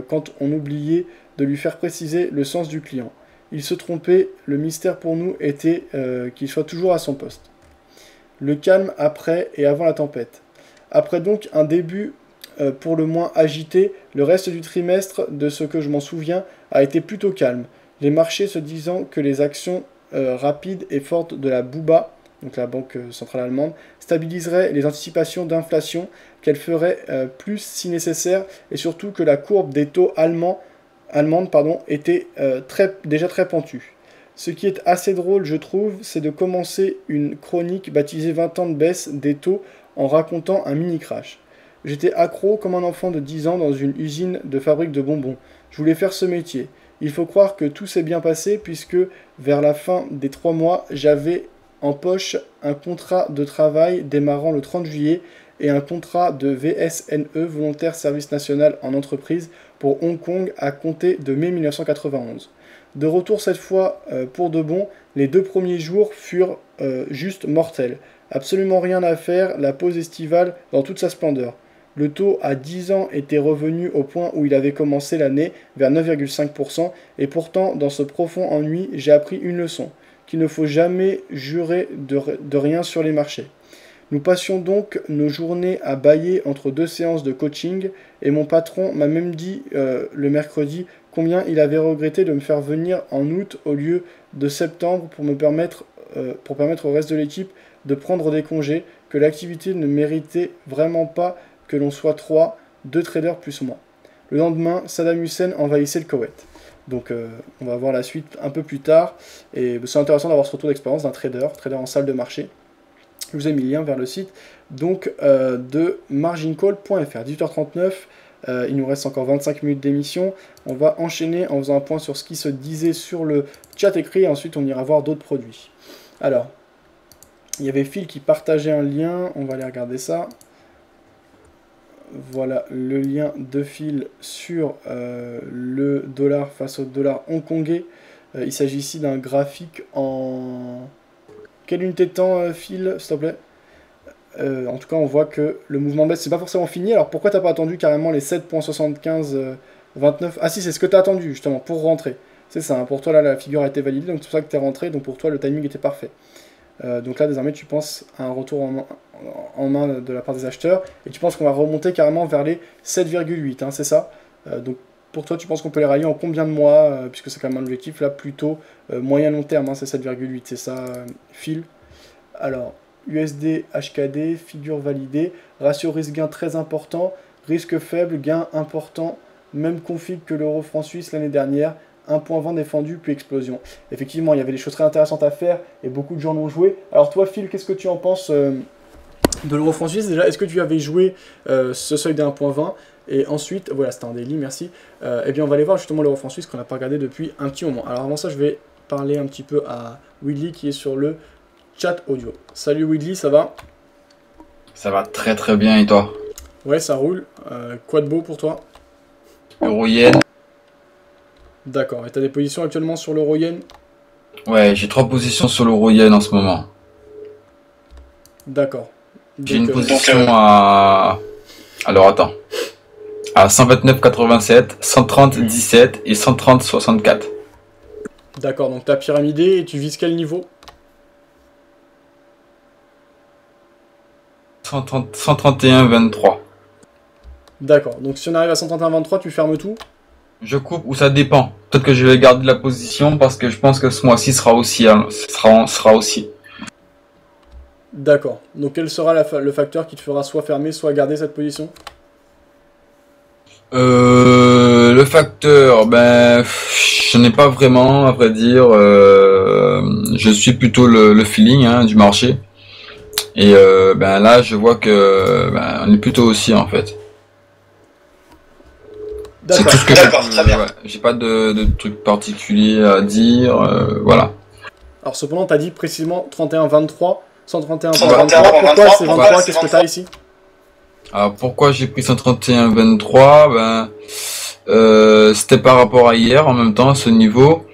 quand on oubliait de lui faire préciser le sens du client. Il se trompait, le mystère pour nous était qu'il soit toujours à son poste. Le calme après et avant la tempête. Après donc un début pour le moins agité, le reste du trimestre, de ce que je m'en souviens, a été plutôt calme. Les marchés se disant que les actions rapides et fortes de la BUBA, donc la Banque Centrale Allemande, stabiliseraient les anticipations d'inflation, qu'elle ferait plus si nécessaire, et surtout que la courbe des taux allemande était déjà très pentue. Ce qui est assez drôle, je trouve, c'est de commencer une chronique baptisée 20 ans de baisse des taux en racontant un mini-crash. J'étais accro comme un enfant de 10 ans dans une usine de fabrique de bonbons. Je voulais faire ce métier. Il faut croire que tout s'est bien passé puisque vers la fin des 3 mois, j'avais en poche un contrat de travail démarrant le 30 juillet et un contrat de VSNE, Volontaire Service National en entreprise, pour Hong Kong à compter de mai 1991. De retour cette fois pour de bon, les 2 premiers jours furent juste mortels. Absolument rien à faire, la pause estivale dans toute sa splendeur. Le taux à 10 ans était revenu au point où il avait commencé l'année, vers 9,5%, et pourtant, dans ce profond ennui, j'ai appris une leçon, qu'il ne faut jamais jurer de rien sur les marchés. Nous passions donc nos journées à bâiller entre 2 séances de coaching, et mon patron m'a même dit le mercredi combien il avait regretté de me faire venir en août au lieu de septembre pour permettre au reste de l'équipe de prendre des congés, que l'activité ne méritait vraiment pas que l'on soit 2 traders plus moi. Le lendemain, Saddam Hussein envahissait le Koweït. Donc on va voir la suite un peu plus tard, et c'est intéressant d'avoir ce retour d'expérience d'un trader en salle de marché. Je vous ai mis le lien vers le site donc, de margincall.fr. 18h39, il nous reste encore 25 minutes d'émission. On va enchaîner en faisant un point sur ce qui se disait sur le chat écrit, et ensuite on ira voir d'autres produits. Alors, il y avait Phil qui partageait un lien, on va aller regarder ça. Voilà le lien de Phil sur le dollar face au dollar hongkongais. Il s'agit ici d'un graphique en... Quelle unité de temps, Phil, s'il te plaît? En tout cas, on voit que le mouvement baisse, c'est pas forcément fini. Alors pourquoi t'as pas attendu carrément les 7.7529? Ah si, c'est ce que t'as attendu, justement, pour rentrer. C'est ça, hein, pour toi, là, la figure a été validée, donc c'est pour ça que t'es rentré, donc pour toi, le timing était parfait. Donc là, désormais, tu penses à un retour en main de la part des acheteurs, et tu penses qu'on va remonter carrément vers les 7,8, hein, c'est ça? Donc pour toi, tu penses qu'on peut les rallier en combien de mois, puisque c'est quand même un objectif, là, plutôt moyen-long terme, hein, c'est 7,8, c'est ça, Phil? Alors, USD, HKD, figure validée, ratio risque-gain très important, risque faible, gain important, même config que l'euro franc suisse l'année dernière, 1.20 défendu, puis explosion. Effectivement, il y avait des choses très intéressantes à faire, et beaucoup de gens l'ont joué. Alors toi, Phil, qu'est-ce que tu en penses de l'euro franc suisse? Déjà, est-ce que tu avais joué ce seuil des 1.20? Et ensuite, voilà, c'était un daily, merci. Eh bien, on va aller voir justement l'euro franc suisse qu'on n'a pas regardé depuis un petit moment. Alors avant ça, je vais parler un petit peu à Willy qui est sur le chat audio. Salut Willy, ça va? Ça va très très bien et toi? Ouais, ça roule. Quoi de beau pour toi? Euro-yen. D'accord. Et t'as des positions actuellement sur l'euro-yen? Ouais, j'ai 3 positions sur l'euro-yen en ce moment. D'accord. J'ai une position à... Alors attends. À 129,87, 130,17 et 130,64. D'accord, donc t'as pyramidé et tu vises quel niveau? 131,23. D'accord, donc si on arrive à 131,23, tu fermes tout? Je coupe ou ça dépend. Peut-être que je vais garder la position parce que je pense que ce mois-ci sera aussi. Sera aussi. D'accord, donc quel sera le facteur qui te fera soit fermer, soit garder cette position? Le facteur, ben, je n'ai pas vraiment, à vrai dire. Je suis plutôt le feeling hein, du marché. Et ben là, je vois que ben, on est plutôt aussi en fait. C'est tout ce que très bien. Ouais, j'ai pas de truc particulier à dire, voilà. Alors cependant, t'as dit précisément 31,23, 131,23. Pourquoi c'est 23? Qu'est-ce que t'as ici? Alors pourquoi j'ai pris 131,23? Ben, c'était par rapport à hier en même temps, ce niveau.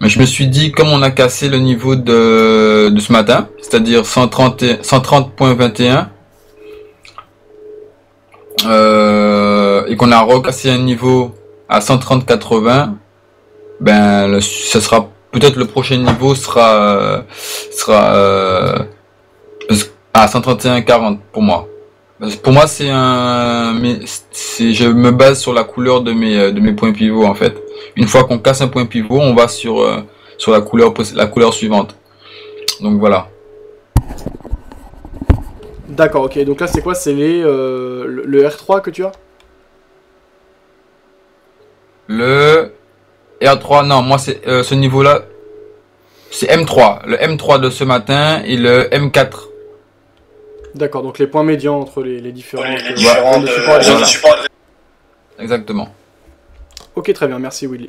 Mais je me suis dit, comme on a cassé le niveau de ce matin, c'est-à-dire 130.21, et qu'on a recassé un niveau à 130,80, ben, ça sera peut-être le prochain niveau sera à 131,40 pour moi. Pour moi, c'est je me base sur la couleur de mes points pivots en fait. Une fois qu'on casse un point pivot, on va sur la couleur suivante. Donc voilà. D'accord, ok. Donc là, c'est quoi? C'est le R3 que tu as? Le R3, non, moi c'est ce niveau-là, c'est M3. Le M3 de ce matin et le M4. D'accord, donc les points médians entre les différents supports. Exactement. Ok, très bien, merci Willy.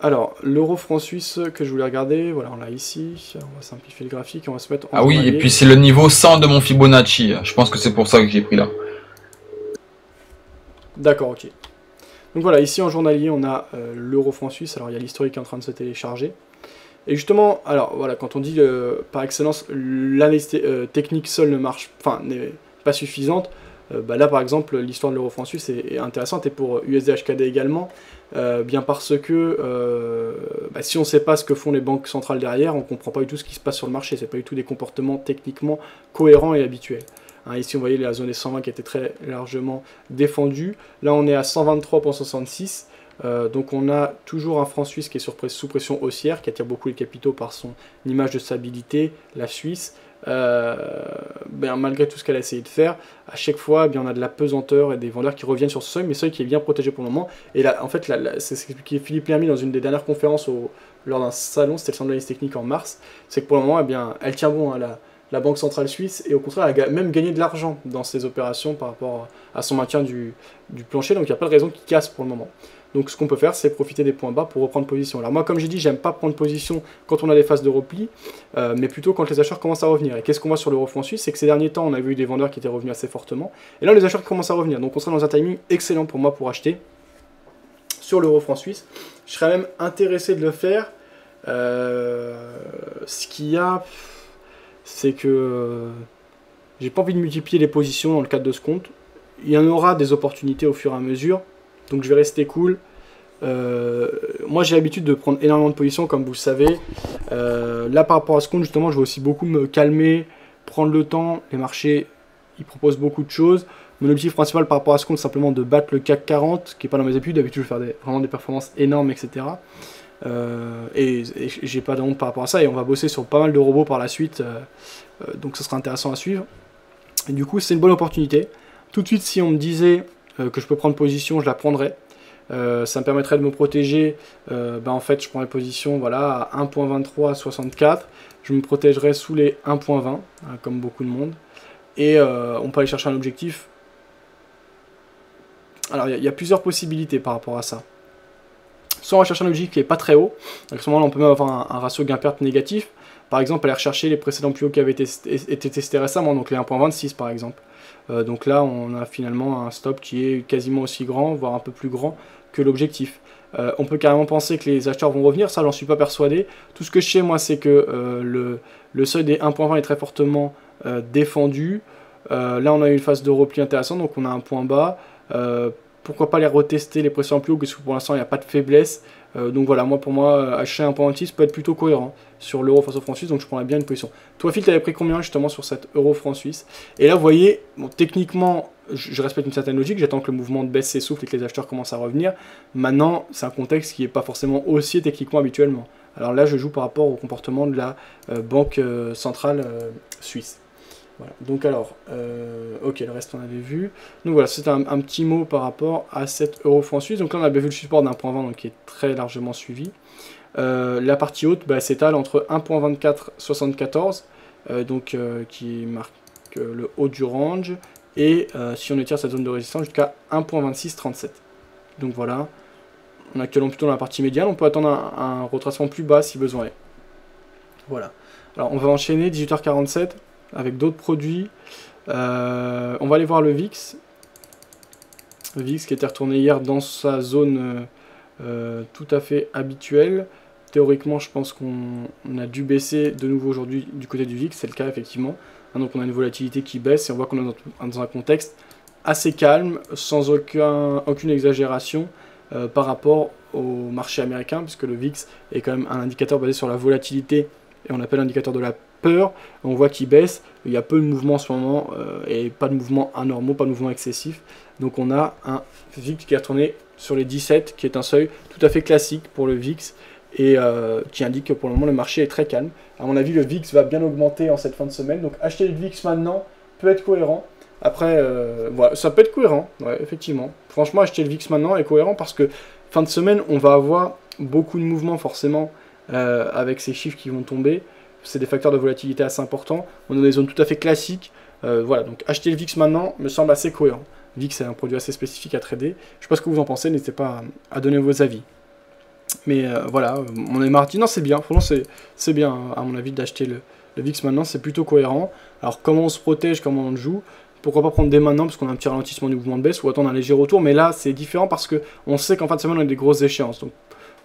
Alors, l'euro franc suisse que je voulais regarder, voilà, on l'a ici. On va simplifier le graphique, on va se mettre en oui, et puis c'est le niveau 100 de mon Fibonacci. Je pense que c'est pour ça que j'ai pris là. D'accord, ok. Donc voilà, ici en journalier, on a l'euro franc suisse. Alors, il y a l'historique qui est en train de se télécharger. Et justement, alors voilà, quand on dit par excellence l'analyse technique seule ne marche, enfin n'est pas suffisante, bah là par exemple l'histoire de l'euro franc suisse est intéressante et pour USD HKD également, bien parce que bah, si on ne sait pas ce que font les banques centrales derrière, on ne comprend pas du tout ce qui se passe sur le marché, c'est pas du tout des comportements techniquement cohérents et habituels. Hein, ici on voyait la zone des 120 qui était très largement défendue, là on est à 123,66. Donc on a toujours un franc suisse qui est sous pression haussière, qui attire beaucoup les capitaux par son image de stabilité, la Suisse. Malgré tout ce qu'elle a essayé de faire, à chaque fois on a de la pesanteur et des vendeurs qui reviennent sur ce seuil, mais seuil qui est bien protégé pour le moment. Et là, en fait, c'est ce qu'expliquait Philippe Lermy dans une des dernières conférences lors d'un salon, c'était le salon de l'analyse technique en mars, c'est que pour le moment, elle tient bon, hein, la Banque Centrale Suisse, et au contraire, elle a même gagné de l'argent dans ces opérations par rapport à son maintien du plancher, donc il n'y a pas de raison qu'il casse pour le moment. Donc ce qu'on peut faire, c'est profiter des points bas pour reprendre position. Alors moi, comme j'ai dit, j'aime pas prendre position quand on a des phases de repli, mais plutôt quand les acheteurs commencent à revenir. Et qu'est-ce qu'on voit sur l'euro-franc suisse? C'est que ces derniers temps, on a vu des vendeurs qui étaient revenus assez fortement, et là les acheteurs commencent à revenir. Donc on sera dans un timing excellent pour moi pour acheter sur l'euro-franc suisse. Je serais même intéressé de le faire. Ce qu'il y a, c'est que j'ai pas envie de multiplier les positions dans le cadre de ce compte. Il y en aura des opportunités au fur et à mesure, donc je vais rester cool. Moi j'ai l'habitude de prendre énormément de positions, comme vous le savez. Là par rapport à ce compte, justement, je vais aussi beaucoup me calmer, prendre le temps. Les marchés, ils proposent beaucoup de choses. Mon objectif principal par rapport à ce compte, c'est simplement de battre le CAC 40, qui n'est pas dans mes habitudes. D'habitude, je vais faire vraiment des performances énormes, etc. Et j'ai pas de honte par rapport à ça. Et on va bosser sur pas mal de robots par la suite. Donc ce sera intéressant à suivre. Et du coup, c'est une bonne opportunité. Tout de suite, si on me disait que je peux prendre position, je la prendrais. Ça me permettrait de me protéger. En fait, je prendrais position voilà, à 1.2364. Je me protégerais sous les 1.20, hein, comme beaucoup de monde. Et on peut aller chercher un objectif. Alors, il y a plusieurs possibilités par rapport à ça. Soit on va chercher un objectif qui n'est pas très haut. À ce moment-là, on peut même avoir un ratio gain-perte négatif. Par exemple, aller rechercher les précédents plus hauts qui avaient été testés récemment, donc les 1.26 par exemple. Donc là, on a finalement un stop qui est quasiment aussi grand, voire un peu plus grand que l'objectif. On peut carrément penser que les acheteurs vont revenir, ça j'en suis pas persuadé. Tout ce que je sais moi, c'est que le seuil des 1.20 est très fortement défendu. Là on a eu une phase de repli intéressante, donc on a un point bas. Pourquoi pas les retester les précédents plus hauts, parce que pour l'instant il n'y a pas de faiblesse. Donc voilà, pour moi, acheter 1.26 peut être plutôt cohérent sur l'euro face au franc suisse, donc je prendrais bien une position. Toi Phil, tu avais pris combien justement sur cette euro franc suisse? Et là vous voyez, bon, techniquement, je respecte une certaine logique, j'attends que le mouvement de baisse s'essouffle et que les acheteurs commencent à revenir. Maintenant, c'est un contexte qui n'est pas forcément haussier techniquement habituellement. Alors là, je joue par rapport au comportement de la Banque Centrale Suisse. Voilà. Donc alors, ok, le reste on avait vu. Donc voilà, c'est un petit mot par rapport à cette euro franc suisse. Donc là on avait vu le support d'un point 20, donc qui est très largement suivi. La partie haute s'étale entre 1.2474, qui marque le haut du range, et si on étire cette zone de résistance jusqu'à 1.2637. Donc voilà, on est actuellement plutôt dans la partie médiane, on peut attendre un retracement plus bas si besoin est. Voilà, alors on va enchaîner 18h47 avec d'autres produits. On va aller voir le VIX. Le VIX qui était retourné hier dans sa zone tout à fait habituelle. Théoriquement, je pense qu'on a dû baisser de nouveau aujourd'hui du côté du VIX, c'est le cas effectivement. Donc on a une volatilité qui baisse et on voit qu'on est dans un contexte assez calme, sans aucune exagération par rapport au marché américain, puisque le VIX est quand même un indicateur basé sur la volatilité, et on appelle l'indicateur de la peur. On voit qu'il baisse, il y a peu de mouvements en ce moment, et pas de mouvements anormaux, pas de mouvements excessifs. Donc on a un VIX qui est retourné sur les 17, qui est un seuil tout à fait classique pour le VIX, et qui indique que pour le moment le marché est très calme. À mon avis, le VIX va bien augmenter en cette fin de semaine, donc acheter le VIX maintenant peut être cohérent. Après, voilà, ça peut être cohérent, ouais, effectivement. Franchement, acheter le VIX maintenant est cohérent parce que fin de semaine, on va avoir beaucoup de mouvements forcément avec ces chiffres qui vont tomber. C'est des facteurs de volatilité assez importants. On est dans des zones tout à fait classiques. Voilà, donc acheter le VIX maintenant me semble assez cohérent. VIX est un produit assez spécifique à trader. Je sais pas ce que vous en pensez, n'hésitez pas à donner vos avis. Mais voilà, on est mardi. Non, c'est bien, franchement, c'est bien, à mon avis, d'acheter le VIX maintenant, c'est plutôt cohérent. Alors, comment on se protège, comment on le joue? Pourquoi pas prendre dès maintenant, parce qu'on a un petit ralentissement du mouvement de baisse, ou attendre un léger retour, mais là, c'est différent parce qu'on sait qu'en fin de semaine, on a des grosses échéances. Donc,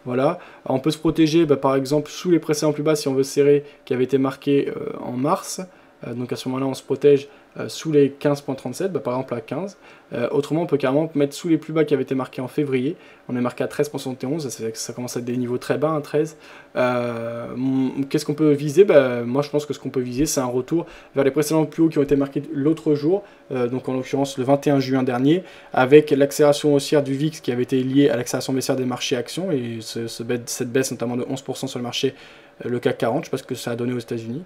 voilà. Alors, on peut se protéger, par exemple, sous les précédents plus bas, si on veut serrer, qui avait été marqué en mars. Donc, à ce moment-là, on se protège sous les 15.37, par exemple à 15. Autrement, on peut carrément mettre sous les plus bas qui avaient été marqués en février. On est marqué à 13.71, ça commence à être des niveaux très bas, 13. Qu'est-ce qu'on peut viser? Moi, je pense que ce qu'on peut viser, c'est un retour vers les précédents plus hauts qui ont été marqués l'autre jour, donc en l'occurrence le 21 juin dernier, avec l'accélération haussière du VIX qui avait été liée à l'accélération baissière des marchés actions, et cette baisse notamment de 11% sur le marché, le CAC 40, je ne sais pas ce que ça a donné aux États-Unis.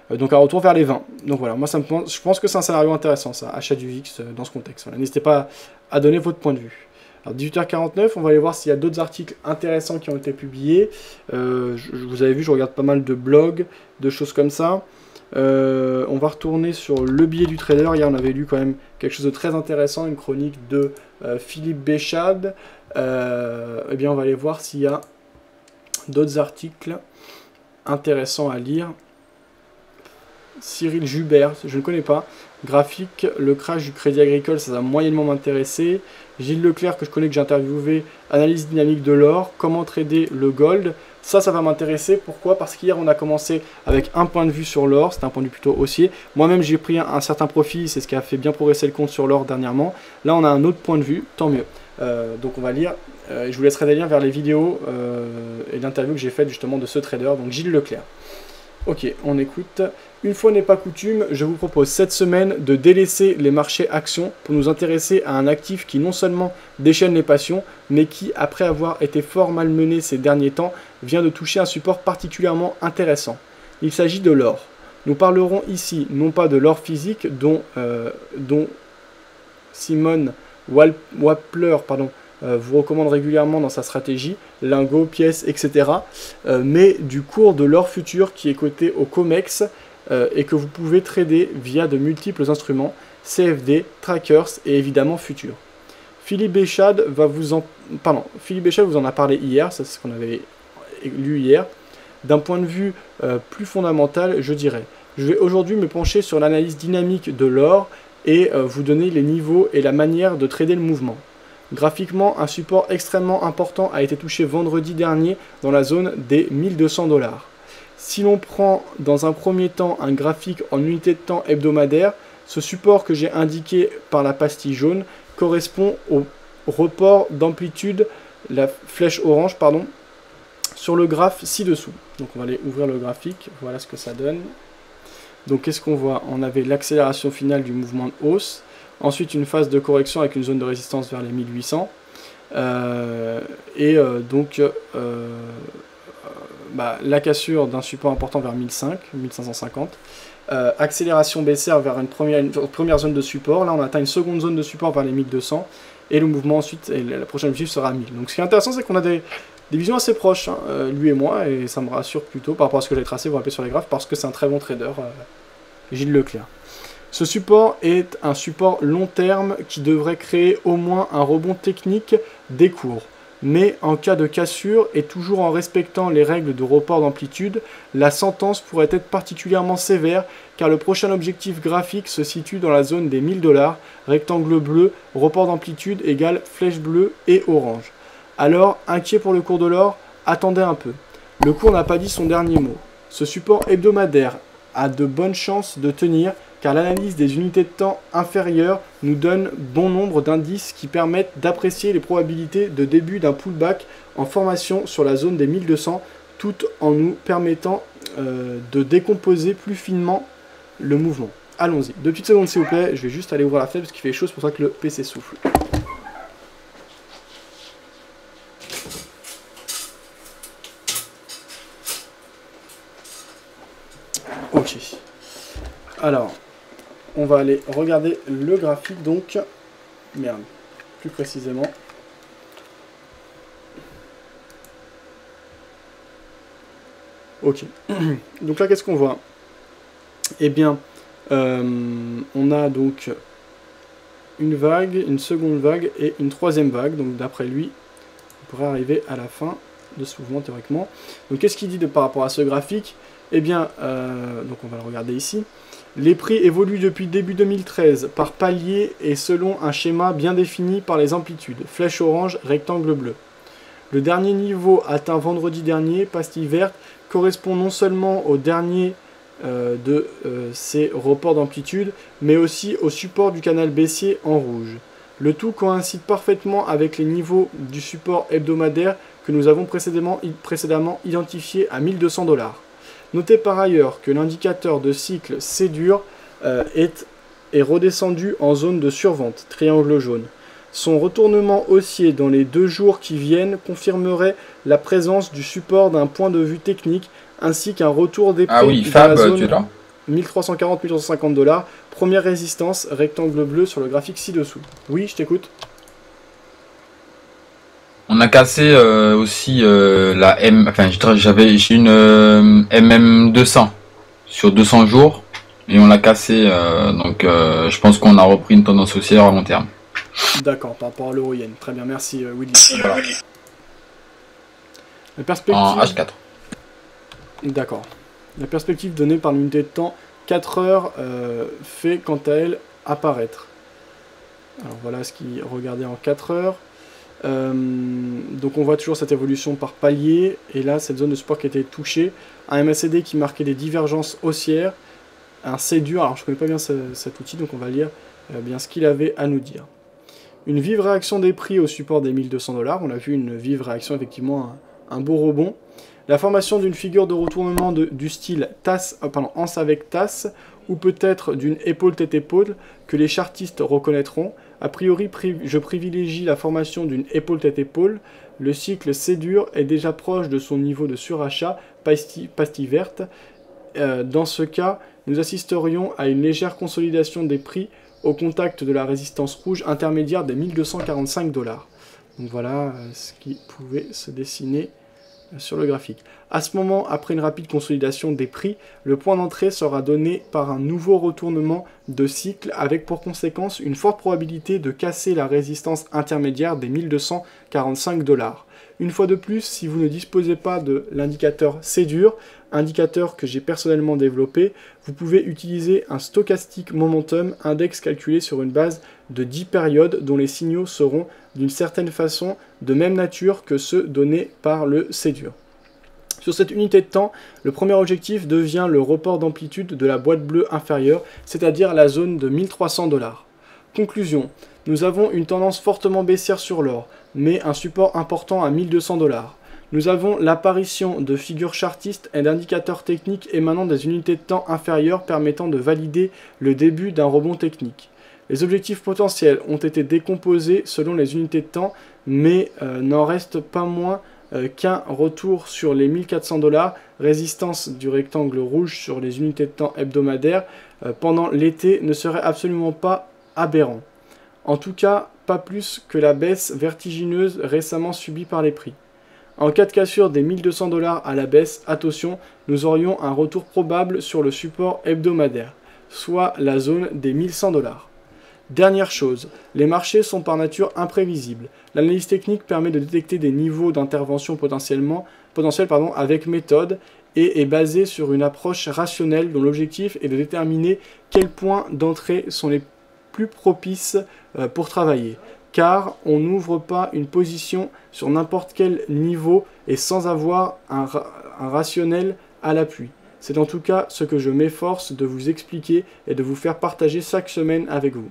Donc un retour vers les 20. Donc voilà, moi je pense que c'est un scénario intéressant, ça, achat du VIX dans ce contexte. Voilà. N'hésitez pas à donner votre point de vue. Alors 18h49, on va aller voir s'il y a d'autres articles intéressants qui ont été publiés. Vous avez vu, je regarde pas mal de blogs, de choses comme ça. On va retourner sur le billet du trader. Hier, on avait lu quand même quelque chose de très intéressant, une chronique de Philippe Béchade. Eh bien, on va aller voir s'il y a d'autres articles intéressants à lire. Cyril Jubert, je ne connais pas. Graphique, le crash du Crédit Agricole, ça va moyennement m'intéresser. Gilles Leclerc, que je connais, que j'ai interviewé, analyse dynamique de l'or, comment trader le gold. Ça va m'intéresser. Pourquoi? Parce qu'hier, on a commencé avec un point de vue sur l'or. C'était un point de vue plutôt haussier. Moi-même, j'ai pris un certain profit. C'est ce qui a fait bien progresser le compte sur l'or dernièrement. Là, on a un autre point de vue. Tant mieux. Donc, on va lire. Je vous laisserai des liens vers les vidéos et l'interview que j'ai faite justement de ce trader. Donc, Gilles Leclerc. Ok, on écoute. Une fois n'est pas coutume, je vous propose cette semaine de délaisser les marchés actions pour nous intéresser à un actif qui non seulement déchaîne les passions, mais qui, après avoir été fort malmené ces derniers temps, vient de toucher un support particulièrement intéressant. Il s'agit de l'or. Nous parlerons ici non pas de l'or physique dont Simone Wappler vous recommande régulièrement dans sa stratégie, lingots, pièces, etc. Mais du cours de l'or futur qui est coté au COMEX et que vous pouvez trader via de multiples instruments, CFD, trackers et évidemment futurs. Philippe Béchade vous en a parlé hier, c'est ce qu'on avait lu hier. D'un point de vue plus fondamental, je dirais. Je vais aujourd'hui me pencher sur l'analyse dynamique de l'or et vous donner les niveaux et la manière de trader le mouvement. Graphiquement, un support extrêmement important a été touché vendredi dernier dans la zone des 1200 $. Si l'on prend dans un premier temps un graphique en unité de temps hebdomadaire, ce support que j'ai indiqué par la pastille jaune correspond au report d'amplitude, la flèche orange, sur le graphe ci-dessous. Donc on va aller ouvrir le graphique, voilà ce que ça donne. Donc qu'est-ce qu'on voit? On avait l'accélération finale du mouvement de hausse. Ensuite, une phase de correction avec une zone de résistance vers les 1800. La cassure d'un support important vers 1550. Accélération baissière vers une première zone de support. Là, on atteint une seconde zone de support vers les 1200. Et le mouvement ensuite, et la prochaine objectif sera 1000. Donc ce qui est intéressant, c'est qu'on a des visions assez proches, hein, lui et moi. Et ça me rassure plutôt par rapport à ce que j'ai tracé, vous rappelez sur les graphes, parce que c'est un très bon trader, Gilles Leclerc. Ce support est un support long terme qui devrait créer au moins un rebond technique des cours. Mais en cas de cassure et toujours en respectant les règles de report d'amplitude, la sentence pourrait être particulièrement sévère car le prochain objectif graphique se situe dans la zone des 1000 $, rectangle bleu, report d'amplitude égale flèche bleue et orange. Alors, inquiet pour le cours de l'or, attendez un peu. Le cours n'a pas dit son dernier mot. Ce support hebdomadaire a de bonnes chances de tenir car l'analyse des unités de temps inférieures nous donne bon nombre d'indices qui permettent d'apprécier les probabilités de début d'un pullback en formation sur la zone des 1200, tout en nous permettant de décomposer plus finement le mouvement. Allons-y. 2 petites secondes s'il vous plaît, je vais juste aller ouvrir la fenêtre parce qu'il fait chaud, c'est pour ça que le PC souffle. Ok. Alors, on va aller regarder le graphique, donc, merde, plus précisément. Ok, donc là, qu'est-ce qu'on voit? Eh bien, on a donc une vague, une seconde vague et une troisième vague, donc d'après lui, on pourrait arriver à la fin de ce mouvement théoriquement. Donc qu'est-ce qu'il dit par rapport à ce graphique? Eh bien, donc on va le regarder ici. Les prix évoluent depuis début 2013 par palier et selon un schéma bien défini par les amplitudes. Flèche orange, rectangle bleu. Le dernier niveau atteint vendredi dernier, pastille verte, correspond non seulement au dernier de ces reports d'amplitude, mais aussi au support du canal baissier en rouge. Le tout coïncide parfaitement avec les niveaux du support hebdomadaire que nous avons précédemment identifié à 1200 $. Notez par ailleurs que l'indicateur de cycle C-dur est redescendu en zone de survente, triangle jaune. Son retournement haussier dans les 2 jours qui viennent confirmerait la présence du support d'un point de vue technique ainsi qu'un retour des prix dans la zone 1340-1350 $. Première résistance, rectangle bleu sur le graphique ci-dessous. Oui, je t'écoute. On a cassé aussi la M, enfin j'ai une MM200 sur 200 jours et on l'a cassé. Donc je pense qu'on a repris une tendance haussière à long terme. D'accord, par rapport à l'euro-yen. Très bien, merci Willy. Voilà. La perspective... En H4. D'accord. La perspective donnée par l'unité de temps 4 heures fait quant à elle apparaître. Alors voilà ce qui regardait en 4 heures. Donc on voit toujours cette évolution par palier. Et là, cette zone de support qui a été touchée. Un MACD qui marquait des divergences haussières. Un C-dur. Alors je ne connais pas bien cet outil, donc on va lire bien ce qu'il avait à nous dire. Une vive réaction des prix au support des 1200 $. On a vu une vive réaction, effectivement, un beau rebond. La formation d'une figure de retournement du style anse avec tasse, ou peut-être d'une épaule tête-épaule, que les chartistes reconnaîtront. A priori, je privilégie la formation d'une épaule tête-épaule. Le cycle C-dur est déjà proche de son niveau de surachat, pastille verte. Dans ce cas, nous assisterions à une légère consolidation des prix au contact de la résistance rouge intermédiaire des 1245 $. Donc voilà ce qui pouvait se dessiner sur le graphique. À ce moment, après une rapide consolidation des prix, le point d'entrée sera donné par un nouveau retournement de cycle avec pour conséquence une forte probabilité de casser la résistance intermédiaire des 1245 $. Une fois de plus, si vous ne disposez pas de l'indicateur C-dur, indicateur que j'ai personnellement développé, vous pouvez utiliser un stochastique momentum index calculé sur une base de 10 périodes dont les signaux seront d'une certaine façon de même nature que ceux donnés par le C-dur. Sur cette unité de temps, le premier objectif devient le report d'amplitude de la boîte bleue inférieure, c'est-à-dire la zone de 1300 $. Conclusion, nous avons une tendance fortement baissière sur l'or, mais un support important à 1200 $. Nous avons l'apparition de figures chartistes et d'indicateurs techniques émanant des unités de temps inférieures permettant de valider le début d'un rebond technique. Les objectifs potentiels ont été décomposés selon les unités de temps, mais n'en reste pas moins qu'un retour sur les 1400 $, résistance du rectangle rouge sur les unités de temps hebdomadaires, pendant l'été ne serait absolument pas aberrant. En tout cas, pas plus que la baisse vertigineuse récemment subie par les prix. En cas de cassure des 1200 $ à la baisse, attention, nous aurions un retour probable sur le support hebdomadaire, soit la zone des 1100 $. Dernière chose, les marchés sont par nature imprévisibles. L'analyse technique permet de détecter des niveaux d'intervention potentiels avec méthode et est basée sur une approche rationnelle dont l'objectif est de déterminer quels points d'entrée sont les plus propices pour travailler. Car on n'ouvre pas une position sur n'importe quel niveau et sans avoir un rationnel à l'appui. C'est en tout cas ce que je m'efforce de vous expliquer et de vous faire partager chaque semaine avec vous.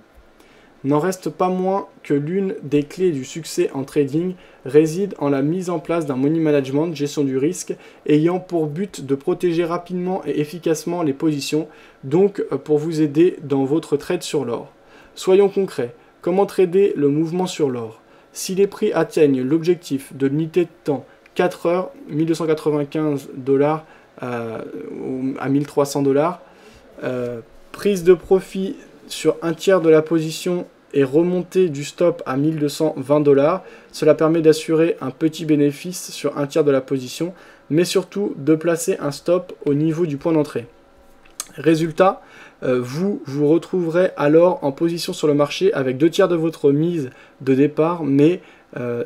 N'en reste pas moins que l'une des clés du succès en trading réside en la mise en place d'un money management, gestion du risque, ayant pour but de protéger rapidement et efficacement les positions, donc pour vous aider dans votre trade sur l'or. Soyons concrets, comment trader le mouvement sur l'or? Si les prix atteignent l'objectif de l'unité de temps 4 heures, 1295 $ à 1300 $, prise de profit sur un tiers de la position et remontée du stop à 1220 $, cela permet d'assurer un petit bénéfice sur un tiers de la position, mais surtout de placer un stop au niveau du point d'entrée. Résultat, vous vous retrouverez alors en position sur le marché avec 2 tiers de votre mise de départ, mais,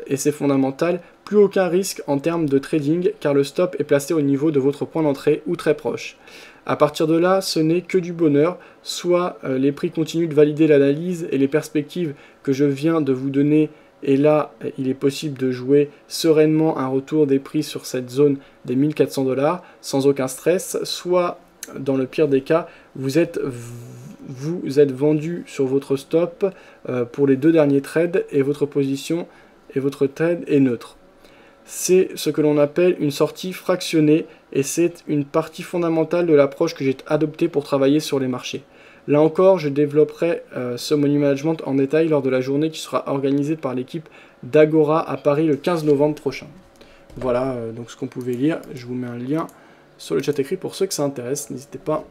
et c'est fondamental, plus aucun risque en termes de trading car le stop est placé au niveau de votre point d'entrée ou très proche. À partir de là, ce n'est que du bonheur, soit les prix continuent de valider l'analyse et les perspectives que je viens de vous donner, et là, il est possible de jouer sereinement un retour des prix sur cette zone des 1400 $ sans aucun stress, soit dans le pire des cas, vous êtes vendu sur votre stop pour les 2 derniers trades et votre position et votre trade est neutre. C'est ce que l'on appelle une sortie fractionnée et c'est une partie fondamentale de l'approche que j'ai adoptée pour travailler sur les marchés. Là encore, je développerai ce money management en détail lors de la journée qui sera organisée par l'équipe d'Agora à Paris le 15 novembre prochain. Voilà donc ce qu'on pouvait lire. Je vous mets un lien sur le chat écrit pour ceux que ça intéresse. N'hésitez pas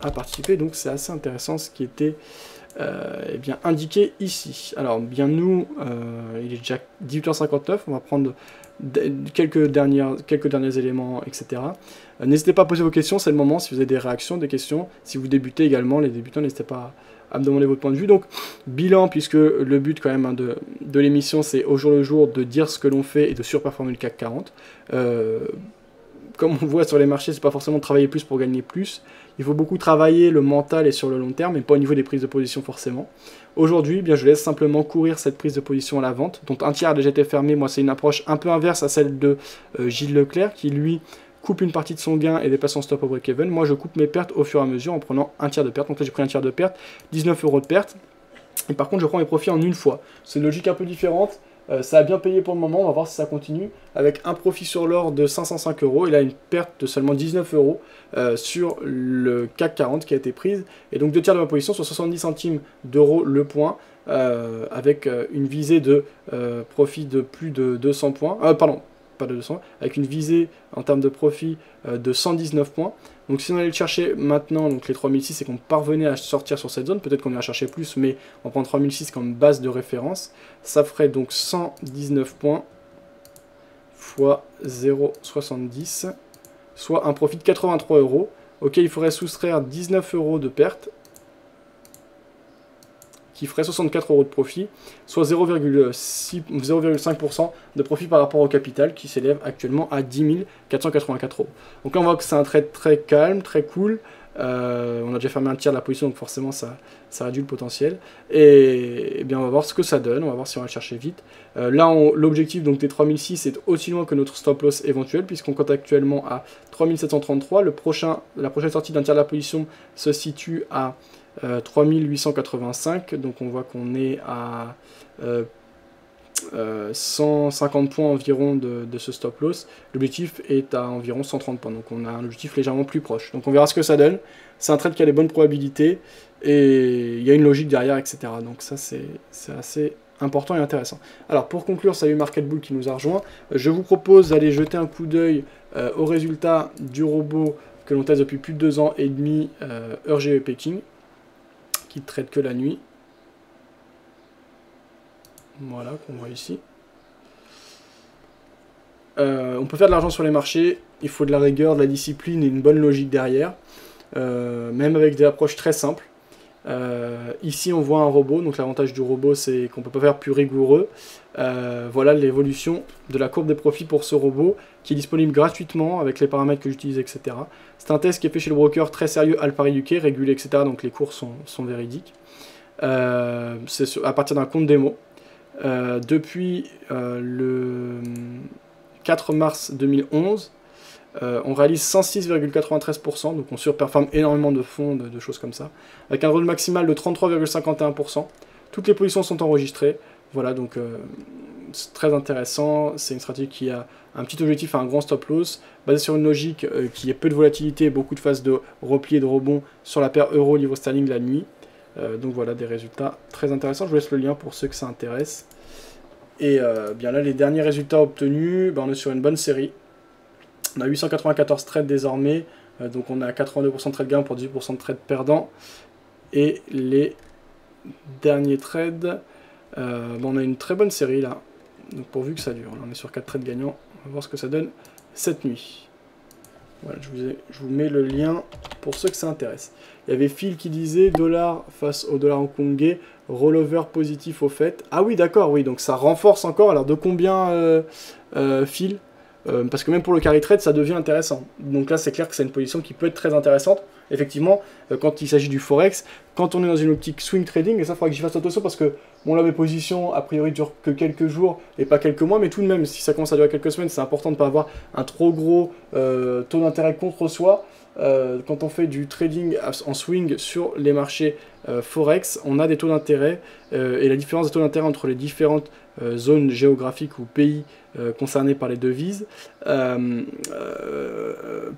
à participer. Donc c'est assez intéressant ce qui était eh bien, indiqué ici. Alors bien nous, il est déjà 18h59. On va prendre quelques derniers éléments, etc. N'hésitez pas à poser vos questions, c'est le moment, si vous avez des réactions, des questions. Si vous débutez également, les débutants, n'hésitez pas à me demander votre point de vue. Donc, bilan, puisque le but quand même de l'émission, c'est au jour le jour de dire ce que l'on fait et de surperformer le CAC 40. Comme on voit sur les marchés, c'est pas forcément de travailler plus pour gagner plus. Il faut beaucoup travailler le mental et sur le long terme, mais pas au niveau des prises de position forcément. Aujourd'hui, bien, je laisse simplement courir cette prise de position à la vente, dont un tiers a déjà été fermé. Moi, c'est une approche un peu inverse à celle de Gilles Leclerc, qui lui coupe une partie de son gain et dépasse son stop au break-even. Moi, je coupe mes pertes au fur et à mesure en prenant un tiers de perte. Donc là, j'ai pris un tiers de perte, 19 € de perte. Et par contre, je prends mes profits en une fois. C'est une logique un peu différente. Ça a bien payé pour le moment, on va voir si ça continue, avec un profit sur l'or de 505 € et là une perte de seulement 19 € sur le CAC 40 qui a été prise, et donc 2 tiers de ma position sur 70 centimes d'euros le point, avec une visée de profit de plus de 200 points, pardon, pas de 200, avec une visée en termes de profit de 119 points. Donc si on allait le chercher maintenant, donc les 3006, et qu'on parvenait à sortir sur cette zone, peut-être qu'on ira chercher plus, mais on prend 3006 comme base de référence, ça ferait donc 119 points fois 0,70, soit un profit de 83 €, auquel il faudrait soustraire 19 € de perte, qui ferait 64 € de profit, soit 0,5% de profit par rapport au capital, qui s'élève actuellement à 10 484 €. Donc là, on voit que c'est un trade très calme, très cool. On a déjà fermé un tiers de la position, donc forcément, ça réduit le potentiel. Et bien, on va voir ce que ça donne, on va voir si on va le chercher vite. Là, l'objectif donc des 3006 est aussi loin que notre stop loss éventuel, puisqu'on compte actuellement à 3733. La prochaine sortie d'un tiers de la position se situe à 3885, donc on voit qu'on est à 150 points environ de ce stop loss. L'objectif est à environ 130 points, donc on a un objectif légèrement plus proche. Donc on verra ce que ça donne. C'est un trade qui a des bonnes probabilités et il y a une logique derrière, etc. Donc ça c'est assez important et intéressant. Alors pour conclure, salut Market Bull qui nous a rejoint. Je vous propose d'aller jeter un coup d'œil aux résultats du robot que l'on teste depuis plus de 2 ans et demi, EuroGE Peking, qui ne traite que la nuit. Voilà, qu'on voit ici. On peut faire de l'argent sur les marchés, il faut de la rigueur, de la discipline et une bonne logique derrière, même avec des approches très simples. Ici on voit un robot, donc l'avantage du robot c'est qu'on ne peut pas faire plus rigoureux. Voilà l'évolution de la courbe des profits pour ce robot, qui est disponible gratuitement avec les paramètres que j'utilise, etc. C'est un test qui est fait chez le broker très sérieux Alpari UK, régulé, etc. Donc les cours sont véridiques. C'est à partir d'un compte démo. Depuis le 4 mars 2011, on réalise 106,93%, donc on surperforme énormément de fonds, de choses comme ça, avec un rôle maximal de 33,51%. Toutes les positions sont enregistrées. Voilà, donc c'est très intéressant. C'est une stratégie qui a un petit objectif à un grand stop loss, basé sur une logique qui a peu de volatilité, beaucoup de phases de repli et de rebond sur la paire euro livre sterling la nuit. Donc voilà, des résultats très intéressants. Je vous laisse le lien pour ceux que ça intéresse. Et bien là, les derniers résultats obtenus, on est sur une bonne série. On a 894 trades désormais, donc on a 82% de trades gains pour 18% de trades perdants. Et les derniers trades, on a une très bonne série là, donc pourvu que ça dure. Là, on est sur 4 trades gagnants, on va voir ce que ça donne cette nuit. Voilà, je vous mets le lien pour ceux que ça intéresse. Il y avait Phil qui disait dollar face au dollar hongkongais, rollover positif au fait. Ah oui, d'accord, oui, donc ça renforce encore. Alors de combien, Phil? Parce que même pour le carry trade, ça devient intéressant. Donc là, c'est clair que c'est une position qui peut être très intéressante. Effectivement, quand il s'agit du forex, quand on est dans une optique swing trading, et ça, il faudra que j'y fasse attention parce que, bon, là, mes positions, a priori, durent que quelques jours et pas quelques mois, mais tout de même, si ça commence à durer quelques semaines, c'est important de ne pas avoir un trop gros taux d'intérêt contre soi. Quand on fait du trading en swing sur les marchés forex, on a des taux d'intérêt et la différence des taux d'intérêt entre les différentes zones géographiques ou pays concernés par les devises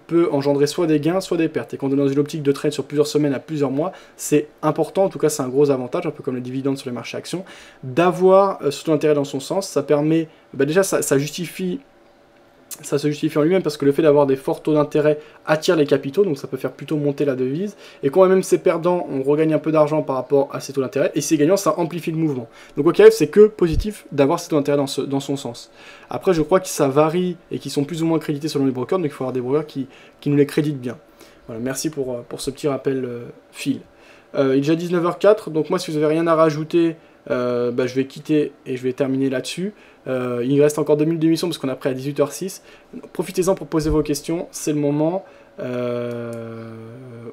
peut engendrer soit des gains, soit des pertes. Et quand on est dans une optique de trade sur plusieurs semaines à plusieurs mois, c'est important, en tout cas c'est un gros avantage, un peu comme les dividendes sur les marchés actions, d'avoir ce taux d'intérêt dans son sens. Ça permet, déjà ça justifie Ça se justifie en lui-même parce que le fait d'avoir des forts taux d'intérêt attire les capitaux, donc ça peut faire plutôt monter la devise. Et quand même c'est perdant, on regagne un peu d'argent par rapport à ces taux d'intérêt. Et si c'est gagnant, ça amplifie le mouvement. Donc OKF, c'est que positif d'avoir ces taux d'intérêt dans son sens. Après, je crois que ça varie et qu'ils sont plus ou moins crédités selon les brokers, donc il faut avoir des brokers qui nous les créditent bien. Voilà, merci pour ce petit rappel, Phil. Il est déjà 19h04, donc moi si vous n'avez rien à rajouter, je vais quitter et je vais terminer là-dessus. Il reste encore 2 minutes d'émission parce qu'on a pris à 18h06. Profitez-en pour poser vos questions, c'est le moment.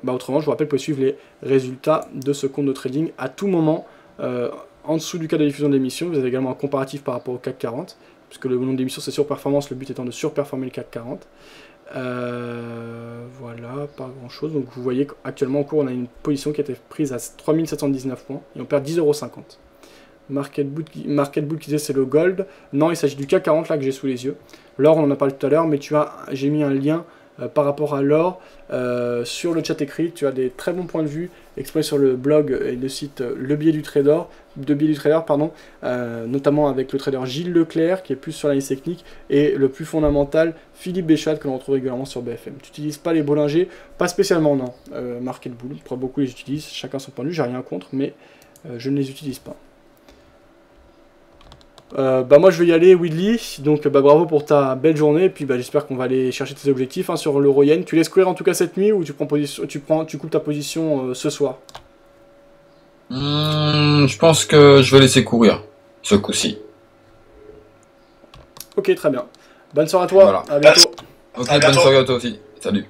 Autrement, je vous rappelle, vous pouvez suivre les résultats de ce compte de trading à tout moment. En dessous du cadre de diffusion de l'émission, vous avez également un comparatif par rapport au CAC 40, puisque le nom de l'émission c'est surperformance, le but étant de surperformer le CAC 40. Voilà, pas grand chose. Donc vous voyez qu'actuellement en cours on a une position qui a été prise à 3719 points et on perd 10,50 €. Market Bull qui disait c'est le gold. Non, il s'agit du CAC 40 là que j'ai sous les yeux. L'or on en a parlé tout à l'heure, mais j'ai mis un lien par rapport à l'or sur le chat écrit. Tu as des très bons points de vue exprimés sur le blog et le site Le Biais du Trader, notamment avec le trader Gilles Leclerc qui est plus sur l'analyse technique et le plus fondamental Philippe Béchat que l'on retrouve régulièrement sur BFM. Tu n'utilises pas les Bollinger? Pas spécialement, non. Market Bull, pas beaucoup les utilisent, chacun son point de vue, j'ai rien contre, mais je ne les utilise pas. Moi je vais y aller, Willy, donc bravo pour ta belle journée, et puis j'espère qu'on va aller chercher tes objectifs sur l'euro-yen. Tu laisses courir en tout cas cette nuit ou tu coupes ta position ce soir? Je pense que je vais laisser courir ce coup-ci. Ok, très bien. Bonne soirée à toi, Voilà. à bientôt. Ok, bonne soirée à toi aussi. Salut.